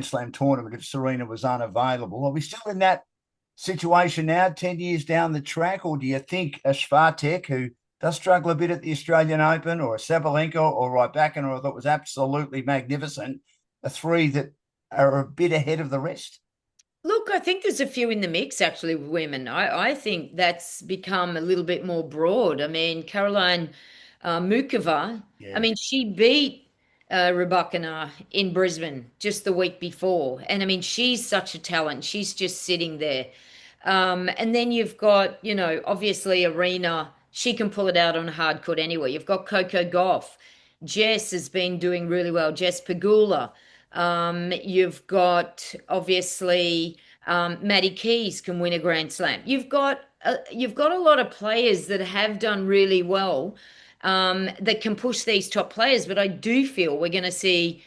Slam tournament if Serena was unavailable. Are we still in that situation now, 10 years down the track, or do you think a Swiatek, who does struggle a bit at the Australian Open, or a Sabalenka or Rybakina, who I thought was absolutely magnificent, are three that are a bit ahead of the rest? Look, I think there's a few in the mix actually with women. I think that's become a little bit more broad. I mean, Caroline Mukova, I Yeah. mean, she beat Rybakina in Brisbane just the week before. And I mean, she's such a talent. She's just sitting there. And then you've got, obviously Arena, she can pull it out on a hard court anyway. You've got Coco Gauff. Jess has been doing really well. Jess Pegula. You've got obviously Maddie Keys can win a Grand Slam. You've got a lot of players that have done really well that can push these top players. But I do feel we're going to see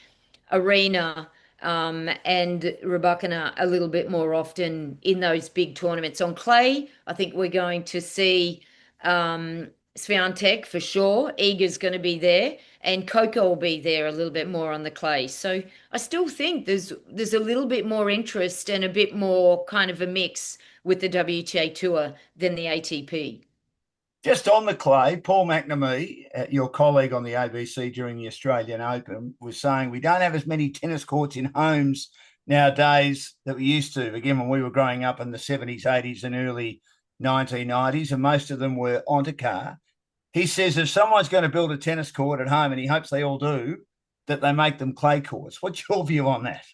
Arena and Rybakina a little bit more often in those big tournaments. On clay, I think we're going to see Swiatek for sure. Iga's going to be there, and Coco will be there a little bit more on the clay. So I still think there's a little bit more interest and a bit more kind of a mix with the WTA Tour than the ATP. Just on the clay, Paul McNamee, your colleague on the ABC during the Australian Open, was saying we don't have as many tennis courts in homes nowadays that we used to. Again, when we were growing up in the 70s, 80s, and early 1990s, and most of them were onto car. He says if someone's going to build a tennis court at home, and he hopes they all do, that they make them clay courts. What's your view on that?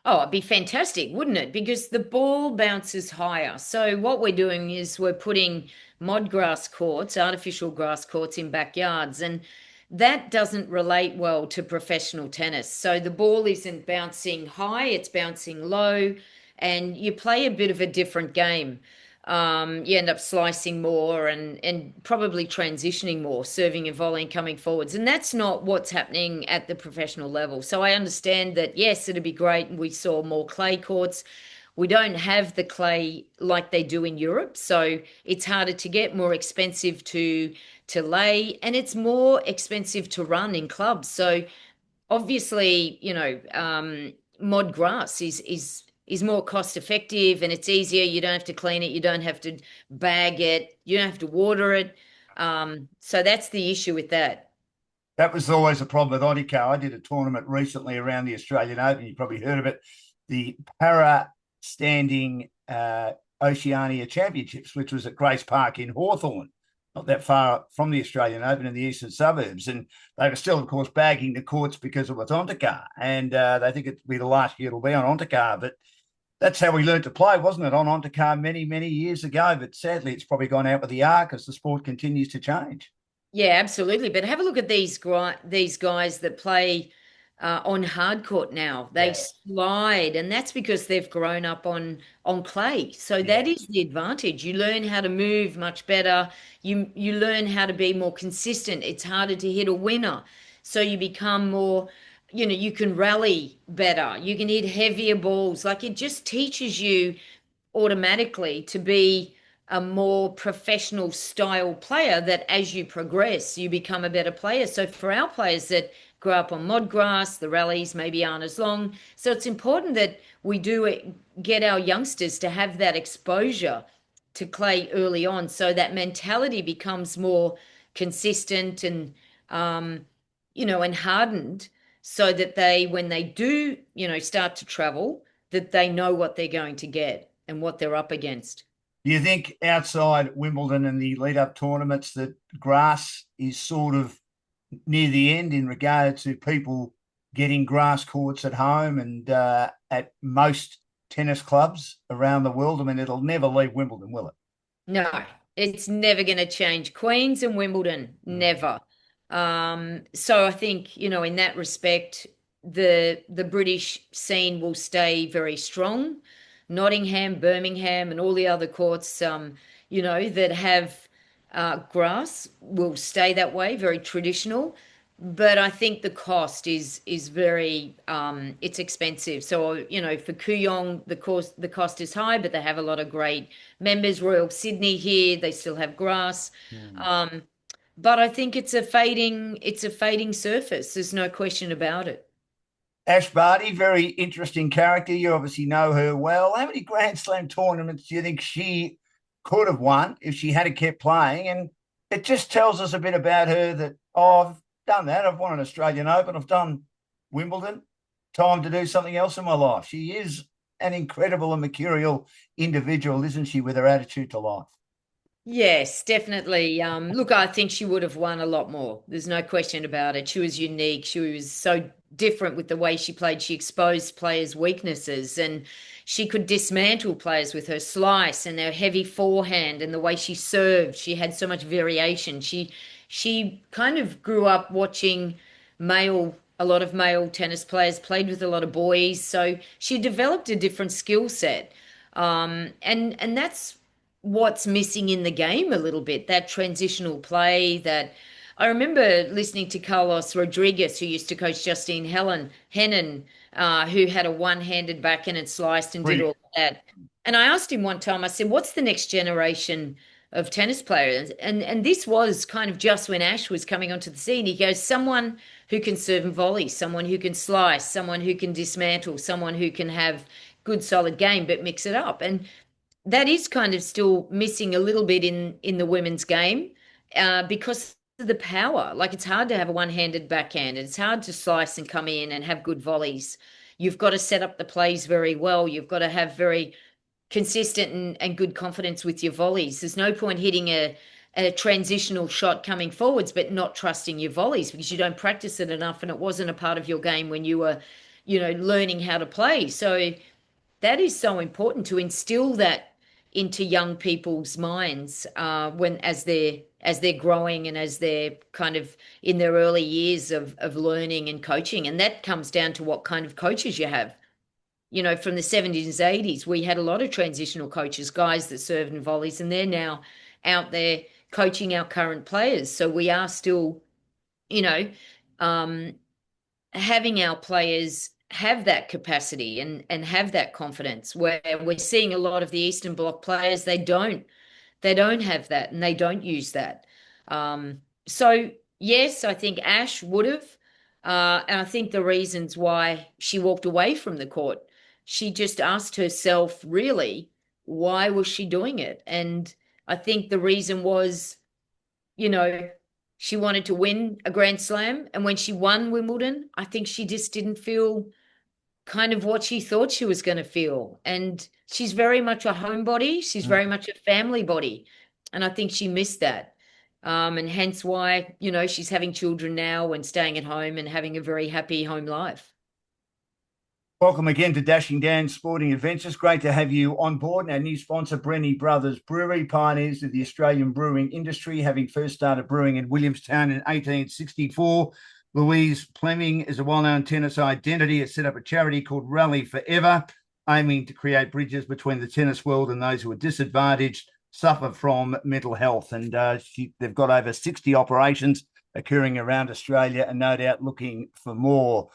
Oh, it'd be fantastic, wouldn't it? Because the ball bounces higher. So what we're doing is we're putting mod grass courts, artificial grass courts in backyards, and that doesn't relate well to professional tennis. So the ball isn't bouncing high, it's bouncing low, and you play a bit of a different game. You end up slicing more and probably transitioning more, serving and volleying, coming forwards. And that's not what's happening at the professional level. So I understand that, yes, it'd be great. And we saw more clay courts. We don't have the clay like they do in Europe. So it's harder to get, more expensive to lay, and it's more expensive to run in clubs. So obviously, mod grass is more cost effective and it's easier. You don't have to clean it, you don't have to bag it, you don't have to water it. So that's the issue with that. That was always a problem with Ontico. I did a tournament recently around the Australian Open. You probably heard of it. The Para Standing Oceania Championships, which was at Grace Park in Hawthorn, not that far from the Australian Open in the eastern suburbs. And they were still, of course, bagging the courts because it was Ontico. And they think it'll be the last year it'll be on Ontico. But that's how we learned to play, wasn't it, on Ontico many, many years ago? But sadly, it's probably gone out with the arc as the sport continues to change. Yeah, absolutely. But have a look at these guys that play on hard court now. They Yeah. slide, and that's because they've grown up on clay. So that Yes. is the advantage. You learn how to move much better. You learn how to be more consistent. It's harder to hit a winner. So you become more, you can rally better. You can hit heavier balls. Like it just teaches you automatically to be a more professional style player, that as you progress you become a better player. So for our players that grow up on mud grass, the rallies maybe aren't as long, so it's important that we do get our youngsters to have that exposure to clay early on, so that mentality becomes more consistent and and hardened, so that they, when they do start to travel, that they know what they're going to get and what they're up against. Do you think outside Wimbledon and the lead up tournaments that grass is sort of near the end in regard to people getting grass courts at home and at most tennis clubs around the world? I mean, it'll never leave Wimbledon, will it? No, it's never going to change. Queens and Wimbledon, Mm. never. So I think, in that respect, the British scene will stay very strong. Nottingham, Birmingham, and all the other courts, that have grass will stay that way, very traditional. But I think the cost is very it's expensive. So for Kooyong the cost is high, but they have a lot of great members. Royal Sydney here, they still have grass. Mm. Um, but I think it's a fading surface. There's no question about it. Ash Barty, very interesting character. You obviously know her well. How many Grand Slam tournaments do you think she could have won if she had kept playing? And it just tells us a bit about her that, oh, I've done that. I've won an Australian Open. I've done Wimbledon. Time to do something else in my life. She is an incredible and mercurial individual, isn't she, with her attitude to life? Yes, definitely. Look, I think she would have won a lot more. There's no question about it. She was unique. She was so different with the way she played. She exposed players' weaknesses, and she could dismantle players with her slice and her heavy forehand and the way she served. She had so much variation. She kind of grew up watching a lot of male tennis players, played with a lot of boys. So she developed a different skill set. And that's what's missing in the game a little bit, that transitional play. That I remember listening to Carlos Rodriguez, who used to coach Justine Henin, who had a one-handed backhand and sliced and did all Brilliant. of that. And I asked him one time, I said, what's the next generation of tennis players? And this was kind of just when Ash was coming onto the scene. He goes, someone who can serve and volley, someone who can slice, someone who can dismantle, someone who can have good solid game but mix it up. And that is kind of still missing a little bit in the women's game, because of the power. Like it's hard to have a one-handed backhand. It's hard to slice and come in and have good volleys. You've got to set up the plays very well. You've got to have very consistent and good confidence with your volleys. There's no point hitting a transitional shot coming forwards but not trusting your volleys, because you don't practice it enough and it wasn't a part of your game when you were, learning how to play. So that is so important to instill that into young people's minds, when as they're growing and as they're kind of in their early years of learning and coaching. And that comes down to what kind of coaches you have. From the 70s, 80s, we had a lot of transitional coaches, guys that served in volleys, and they're now out there coaching our current players. So we are still, you know, um, having our players have that capacity and have that confidence, where we're seeing a lot of the Eastern Bloc players, they don't have that and they don't use that. So yes, I think Ash would have, and I think the reasons why she walked away from the court, she just asked herself, really, why was she doing it? And I think the reason was, you know, she wanted to win a Grand Slam. And when she won Wimbledon, I think she just didn't feel kind of what she thought she was going to feel. And she's very much a homebody. She's very much a family body. And I think she missed that. And hence why, she's having children now and staying at home and having a very happy home life. Welcome again to Dashing Dan's Sporting Adventures. Great to have you on board. Our new sponsor, Brenny Brothers Brewery, pioneers of the Australian brewing industry, having first started brewing in Williamstown in 1864. Louise Pleming is a well-known tennis identity. Has set up a charity called Rally4Ever, aiming to create bridges between the tennis world and those who are disadvantaged, suffer from mental health. And they've got over 60 operations occurring around Australia and no doubt looking for more.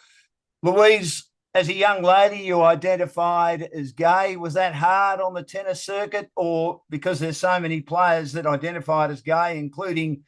Louise, as a young lady, you identified as gay. Was that hard on the tennis circuit, or because there's so many players that identified as gay, including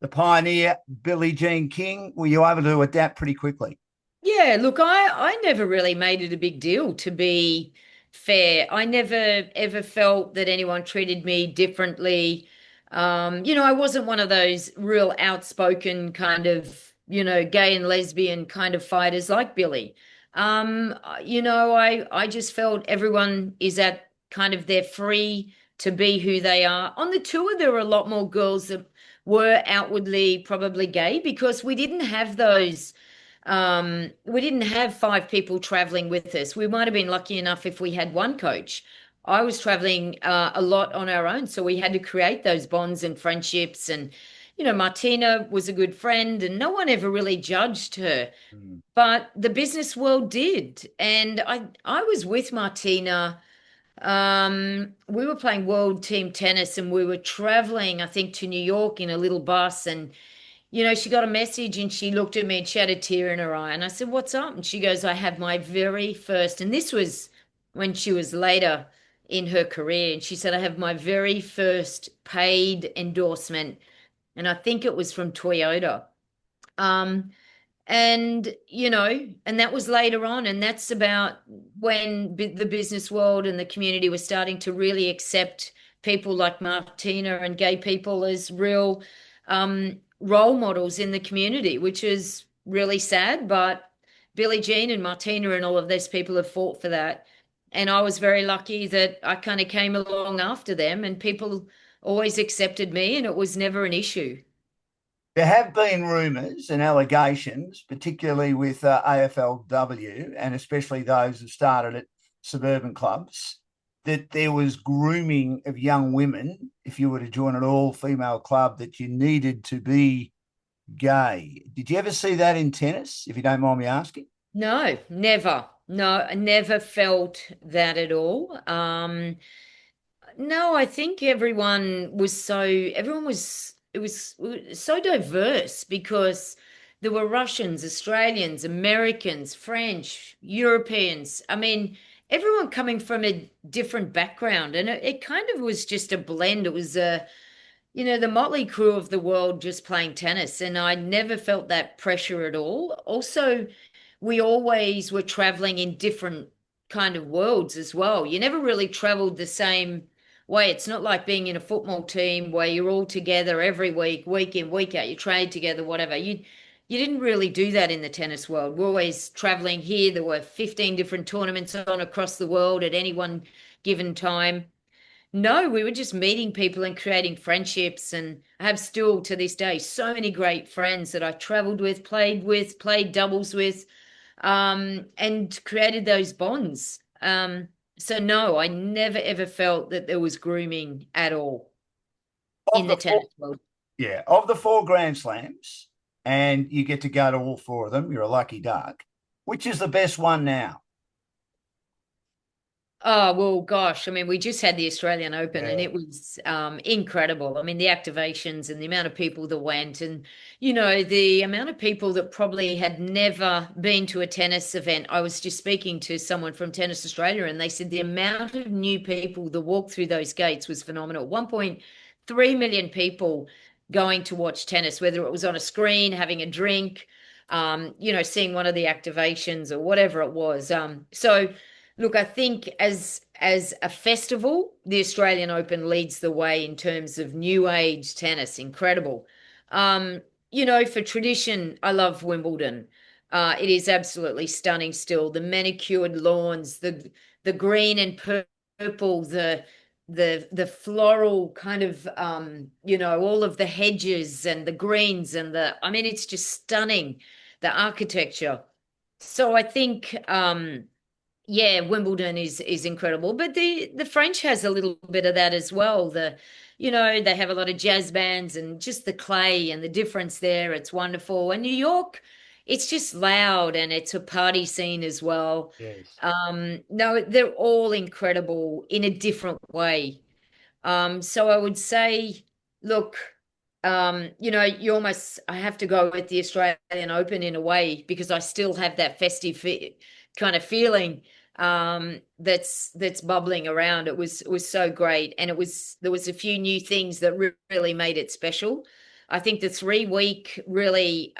the pioneer Billie Jean King, were you able to adapt pretty quickly? Yeah, look, I never really made it a big deal, to be fair. I never ever felt that anyone treated me differently. I wasn't one of those real outspoken kind of, gay and lesbian kind of fighters like Billy. I just felt everyone is at kind of they're free to be who they are. On the tour, there were a lot more girls that were outwardly probably gay because we didn't have five people traveling with us. We might have been lucky enough if we had one coach. I was traveling a lot on our own, so we had to create those bonds and friendships. And, Martina was a good friend, and no one ever really judged her. Mm. But the business world did. And I was with Martina. We were playing world team tennis, and we were traveling, I think, to New York in a little bus. And she got a message and she looked at me and she had a tear in her eye. And I said, "What's up?" And she goes, "I have my very first," and this was when she was later in her career. And she said, "I have my very first paid endorsement." And I think it was from Toyota. Um, and that was later on. And that's about when the business world and the community was starting to really accept people like Martina and gay people as real role models in the community, which is really sad. But Billie Jean and Martina and all of those people have fought for that. And I was very lucky that I kind of came along after them, and people always accepted me, and it was never an issue. There have been rumours and allegations, particularly with AFLW, and especially those who started at suburban clubs, that there was grooming of young women if you were to join an all-female club, that you needed to be gay. Did you ever see that in tennis, if you don't mind me asking? No, never. No, I never felt that at all. No, I think it was so diverse because there were Russians, Australians, Americans, French, Europeans. I mean, everyone coming from a different background, and it kind of was just a blend. It was the motley crew of the world just playing tennis, and I never felt that pressure at all. Also, we always were traveling in different kind of worlds as well. You never really traveled the same way. It's not like being in a football team where you're all together every week in, week out, you trade together, whatever. You didn't really do that in the tennis world. We're always traveling here. There were 15 different tournaments on across the world at any one given time. No, we were just meeting people and creating friendships. And I have still to this day so many great friends that I traveled with, played doubles with, and created those bonds. So no, I never ever felt that there was grooming at all Of in the the four, tennis world. yeah, of the four Grand Slams, and you get to go to all four of them, you're a lucky duck. Which is the best one now? Oh, well, gosh. I mean, we just had the Australian Open and Yeah. it was incredible. I mean, the activations and the amount of people that went, and, the amount of people that probably had never been to a tennis event. I was just speaking to someone from Tennis Australia and they said the amount of new people that walked through those gates was phenomenal. 1.3 million people going to watch tennis, whether it was on a screen, having a drink, seeing one of the activations or whatever it was. So, look, I think as a festival, the Australian Open leads the way in terms of new age tennis. Incredible. For tradition, I love Wimbledon. It is absolutely stunning still. The manicured lawns, the green and purple, the floral kind of all of the hedges and the greens and I mean, it's just stunning, the architecture. So I think yeah, Wimbledon is incredible, but the French has a little bit of that as well. They have a lot of jazz bands and just the clay and the difference there. It's wonderful. And New York, it's just loud and it's a party scene as well. Yes. No, they're all incredible in a different way. So I would say, look, you almost, I have to go with the Australian Open in a way because I still have that festive kind of feeling that's bubbling around. It was so great, and there was a few new things that really made it special. I think the 3 week really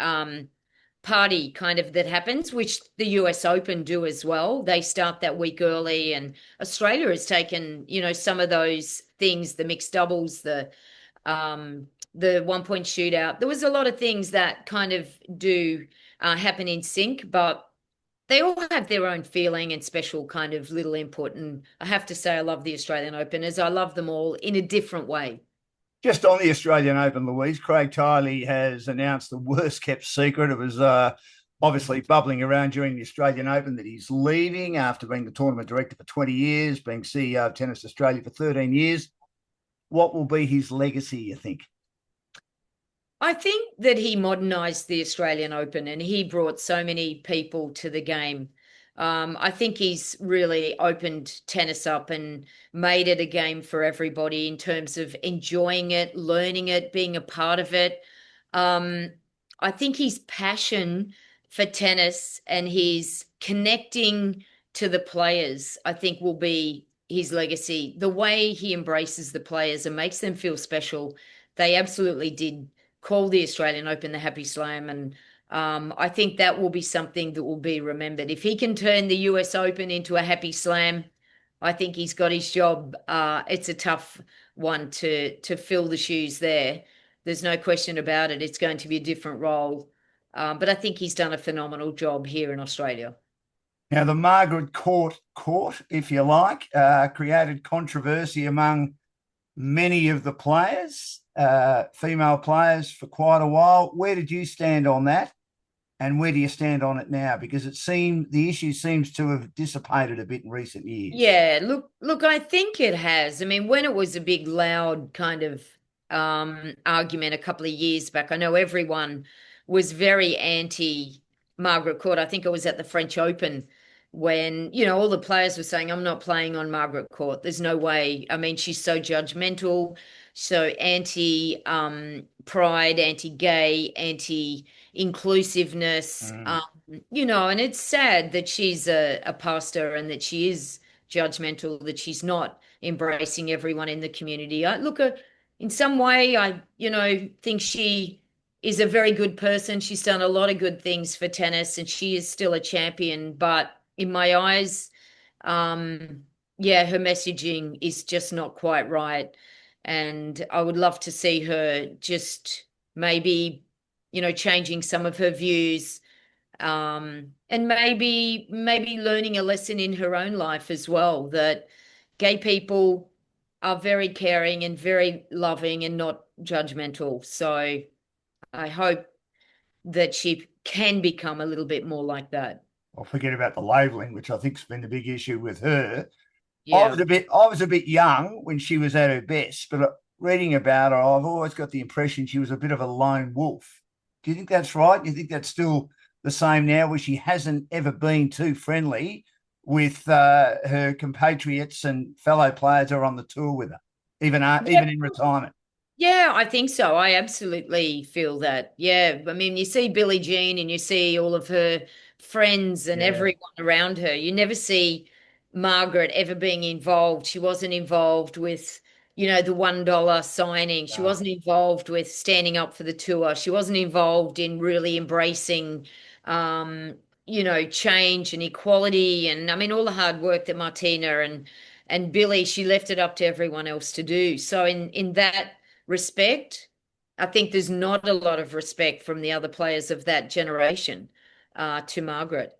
party kind of that happens, which the US Open do as well. They start that week early, and Australia has taken, some of those things, the mixed doubles, the 1 point shootout. There was a lot of things that kind of do happen in sync, but they all have their own feeling and special kind of little input. And I have to say, I love the Australian Open as I love them all in a different way. Just on the Australian Open, Louise, Craig Tiley has announced the worst kept secret. It was obviously bubbling around during the Australian Open that he's leaving after being the tournament director for 20 years, being CEO of Tennis Australia for 13 years. What will be his legacy, you think? I think that he modernized the Australian Open and he brought so many people to the game. I think he's really opened tennis up and made it a game for everybody in terms of enjoying it, learning it, being a part of it. Um, I think his passion for tennis and his connecting to the players, I think will be his legacy. The way he embraces the players and makes them feel special. They absolutely did call the Australian Open the Happy Slam. And I think that will be something that will be remembered. If he can turn the US Open into a Happy Slam, I think he's got his job. It's a tough one to fill the shoes there. There's no question about it. It's going to be a different role. But I think he's done a phenomenal job here in Australia. Now, the Margaret Court, if you like, created controversy among many of the players, female players, for quite a while. Where did you stand on that? And where do you stand on it now? Because the issue seems to have dissipated a bit in recent years. Yeah, look, I think it has. I mean, when it was a big, loud kind of argument a couple of years back, I know everyone was very anti Margaret Court. I think it was at the French Open when, all the players were saying, I'm not playing on Margaret Court. There's no way. I mean, she's so judgmental, so anti pride, anti gay, anti inclusiveness. And it's sad that she's a pastor and that she is judgmental, that she's not embracing everyone in the community. In some way, think she is a very good person. She's done a lot of good things for tennis and she is still a champion. But in my eyes, yeah, her messaging is just not quite right. And I would love to see her just maybe, changing some of her views, and maybe learning a lesson in her own life as well, that gay people are very caring and very loving and not judgmental. So I hope that she can become a little bit more like that. I'll forget about the labelling, which I think's been the big issue with her. I Yeah. was a bit young when she was at her best, but reading about her, I've always got the impression she was a bit of a lone wolf. Do you think that's right? Do you think that's still the same now, where she hasn't ever been too friendly with her compatriots and fellow players who are on the tour with her, even in retirement? Yeah, I think so. I absolutely feel that. Yeah. I mean, you see Billie Jean and you see all of her friends and Yeah. everyone around her. You never see Margaret ever being involved. She wasn't involved with, the $1 signing. She No. wasn't involved with standing up for the tour. She wasn't involved in really embracing, change and equality. And I mean, all the hard work that Martina and Billy, she left it up to everyone else to do. So in that respect, I think there's not a lot of respect from the other players of that generation to Margaret.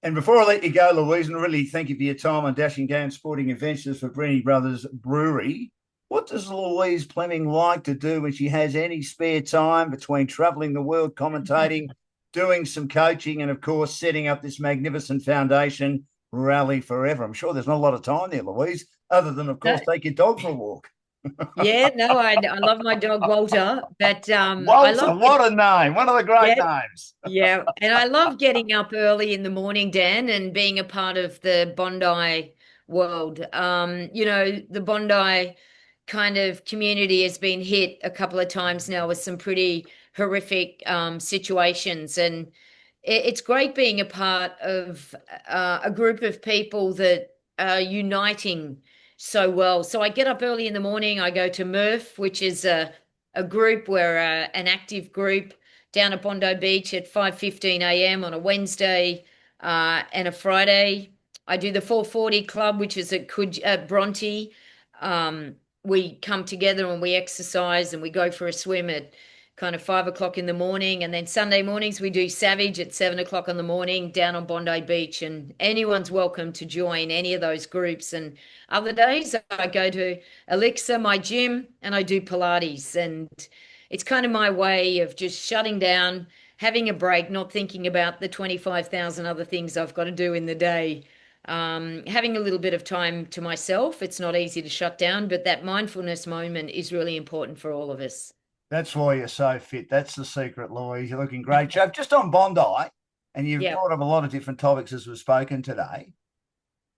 And before I let you go, Louise, and really thank you for your time on Dashing Game Sporting Adventures for Brenny Brothers Brewery, what does Louise Pleming like to do when she has any spare time between travelling the world, commentating, doing some coaching, and, of course, setting up this magnificent foundation, Rally4Ever? I'm sure there's not a lot of time there, Louise, other than, of course, take your dog for a walk. Yeah, no, I love my dog Walter, but I Walter, love getting, what a name. One of the great yeah, names. yeah, and I love getting up early in the morning, Dan, and being a part of the Bondi world. The Bondi kind of community has been hit a couple of times now with some pretty horrific situations, and it's great being a part of a group of people that are uniting so well. So I get up early in the morning. I go to Murph, which is a group where an active group down at Bondi Beach at 5:15 a.m. on a Wednesday and a Friday. I do the 440 Club, which is at Bronte. We come together and we exercise and we go for a swim at kind of 5 o'clock in the morning. And then Sunday mornings, we do Savage at 7 o'clock in the morning down on Bondi Beach. And anyone's welcome to join any of those groups. And other days, I go to Elixir, my gym, and I do Pilates. And it's kind of my way of just shutting down, having a break, not thinking about the 25,000 other things I've got to do in the day. Having a little bit of time to myself. It's not easy to shut down, but that mindfulness moment is really important for all of us. That's why you're so fit. That's the secret, Louise. You're looking great, chap. Just on Bondi, and you've Yeah. brought up a lot of different topics as we've spoken today.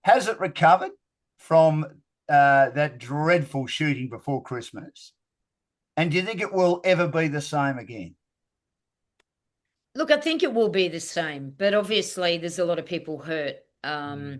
Has it recovered from that dreadful shooting before Christmas? And do you think it will ever be the same again? Look, I think it will be the same, but obviously there's a lot of people hurt. I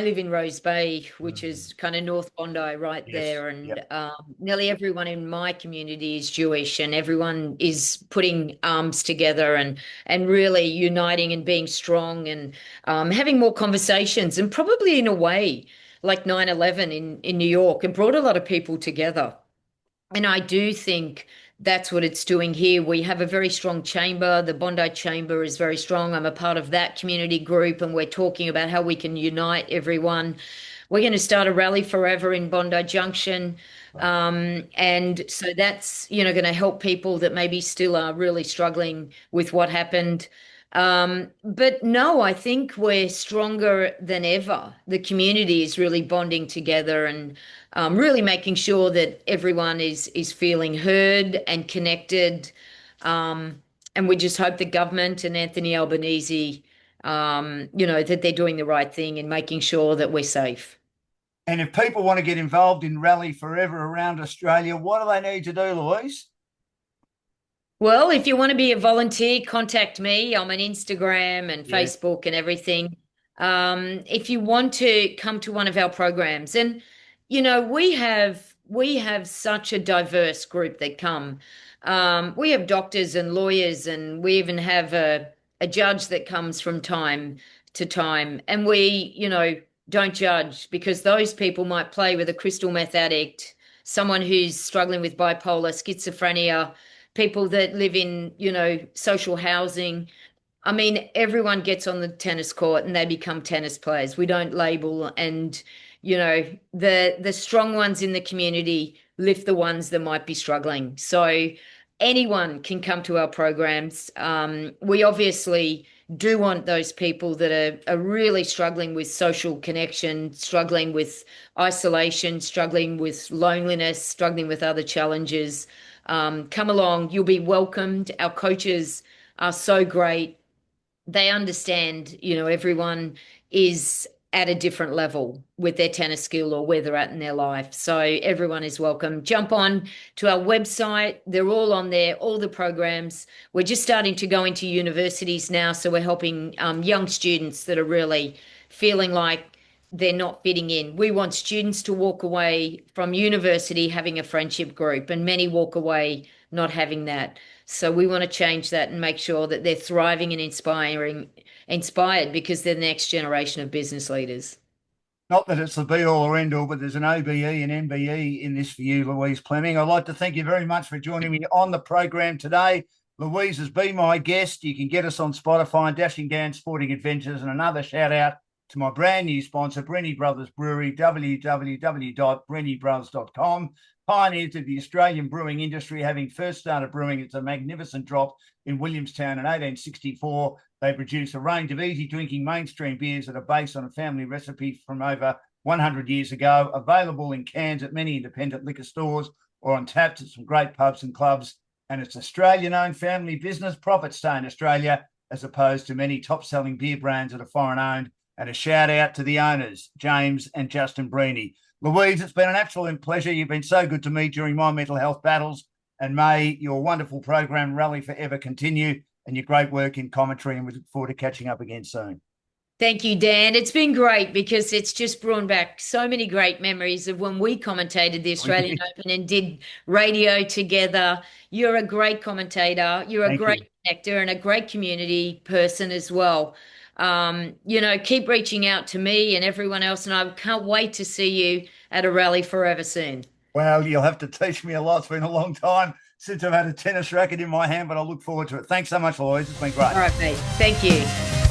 live in Rose Bay, which is kind of North Bondi right Yes. there, Yep. and nearly everyone in my community is Jewish, and everyone is putting arms together and really uniting and being strong and having more conversations, and probably in a way like 9/11 in New York, and brought a lot of people together. And I do think that's what it's doing here. We have a very strong chamber. The Bondi Chamber is very strong. I'm a part of that community group, and we're talking about how we can unite everyone. We're going to start a Rally4Ever in Bondi Junction. Right. And so that's, going to help people that maybe still are really struggling with what happened. But no, I think we're stronger than ever. The community is really bonding together and really making sure that everyone is feeling heard and connected. And we just hope the government and Anthony Albanese, that they're doing the right thing and making sure that we're safe. And if people want to get involved in Rally4Ever around Australia, what do they need to do, Louise? Well, if you want to be a volunteer, contact me. I'm on Instagram and Yeah. Facebook and everything. If you want to come to one of our programs, and we have such a diverse group that come. We have doctors and lawyers, and we even have a judge that comes from time to time. And we, don't judge because those people might play with a crystal meth addict, someone who's struggling with bipolar, schizophrenia, people that live in, social housing. I mean, everyone gets on the tennis court and they become tennis players. We don't label, and the strong ones in the community lift the ones that might be struggling. So anyone can come to our programs. We obviously do want those people that are really struggling with social connection, struggling with isolation, struggling with loneliness, struggling with other challenges. Come along, you'll be welcomed. Our coaches are so great. They understand, everyone is at a different level with their tennis skill or where they're at in their life. So everyone is welcome. Jump on to our website. They're all on there, all the programs. We're just starting to go into universities now. So we're helping young students that are really feeling like they're not fitting in. We want students to walk away from university having a friendship group, and many walk away not having that. So we want to change that and make sure that they're thriving and inspired because they're the next generation of business leaders. Not that it's the be all or end all, but there's an OBE and MBE in this for you, Louise Pleming. I'd like to thank you very much for joining me on the program today. Louise has been my guest. You can get us on Spotify and Dashing Down Sporting Adventures. And another shout out to my brand new sponsor, Brenny Brothers Brewery, www.brennybrothers.com. Pioneers of the Australian brewing industry, having first started brewing, it's a magnificent drop in Williamstown in 1864. They produce a range of easy drinking mainstream beers that are based on a family recipe from over 100 years ago, available in cans at many independent liquor stores or on taps at some great pubs and clubs. And it's Australian-owned family business, profits stay in Australia, as opposed to many top-selling beer brands that are foreign-owned. And a shout-out to the owners, James and Justin Breeny. Louise, it's been an absolute pleasure. You've been so good to me during my mental health battles, and may your wonderful program Rally4Ever continue, and your great work in commentary, and we look forward to catching up again soon. Thank you, Dan. It's been great because it's just brought back so many great memories of when we commentated the Australian Open and did radio together. You're a great commentator. You're a great connector and a great community person as well. Keep reaching out to me and everyone else, and I can't wait to see you at a Rally4Ever soon. Well, you'll have to teach me a lot. It's been a long time since I've had a tennis racket in my hand, but I look forward to it. Thanks so much, Louise. It's been great. All right, mate. Thank you.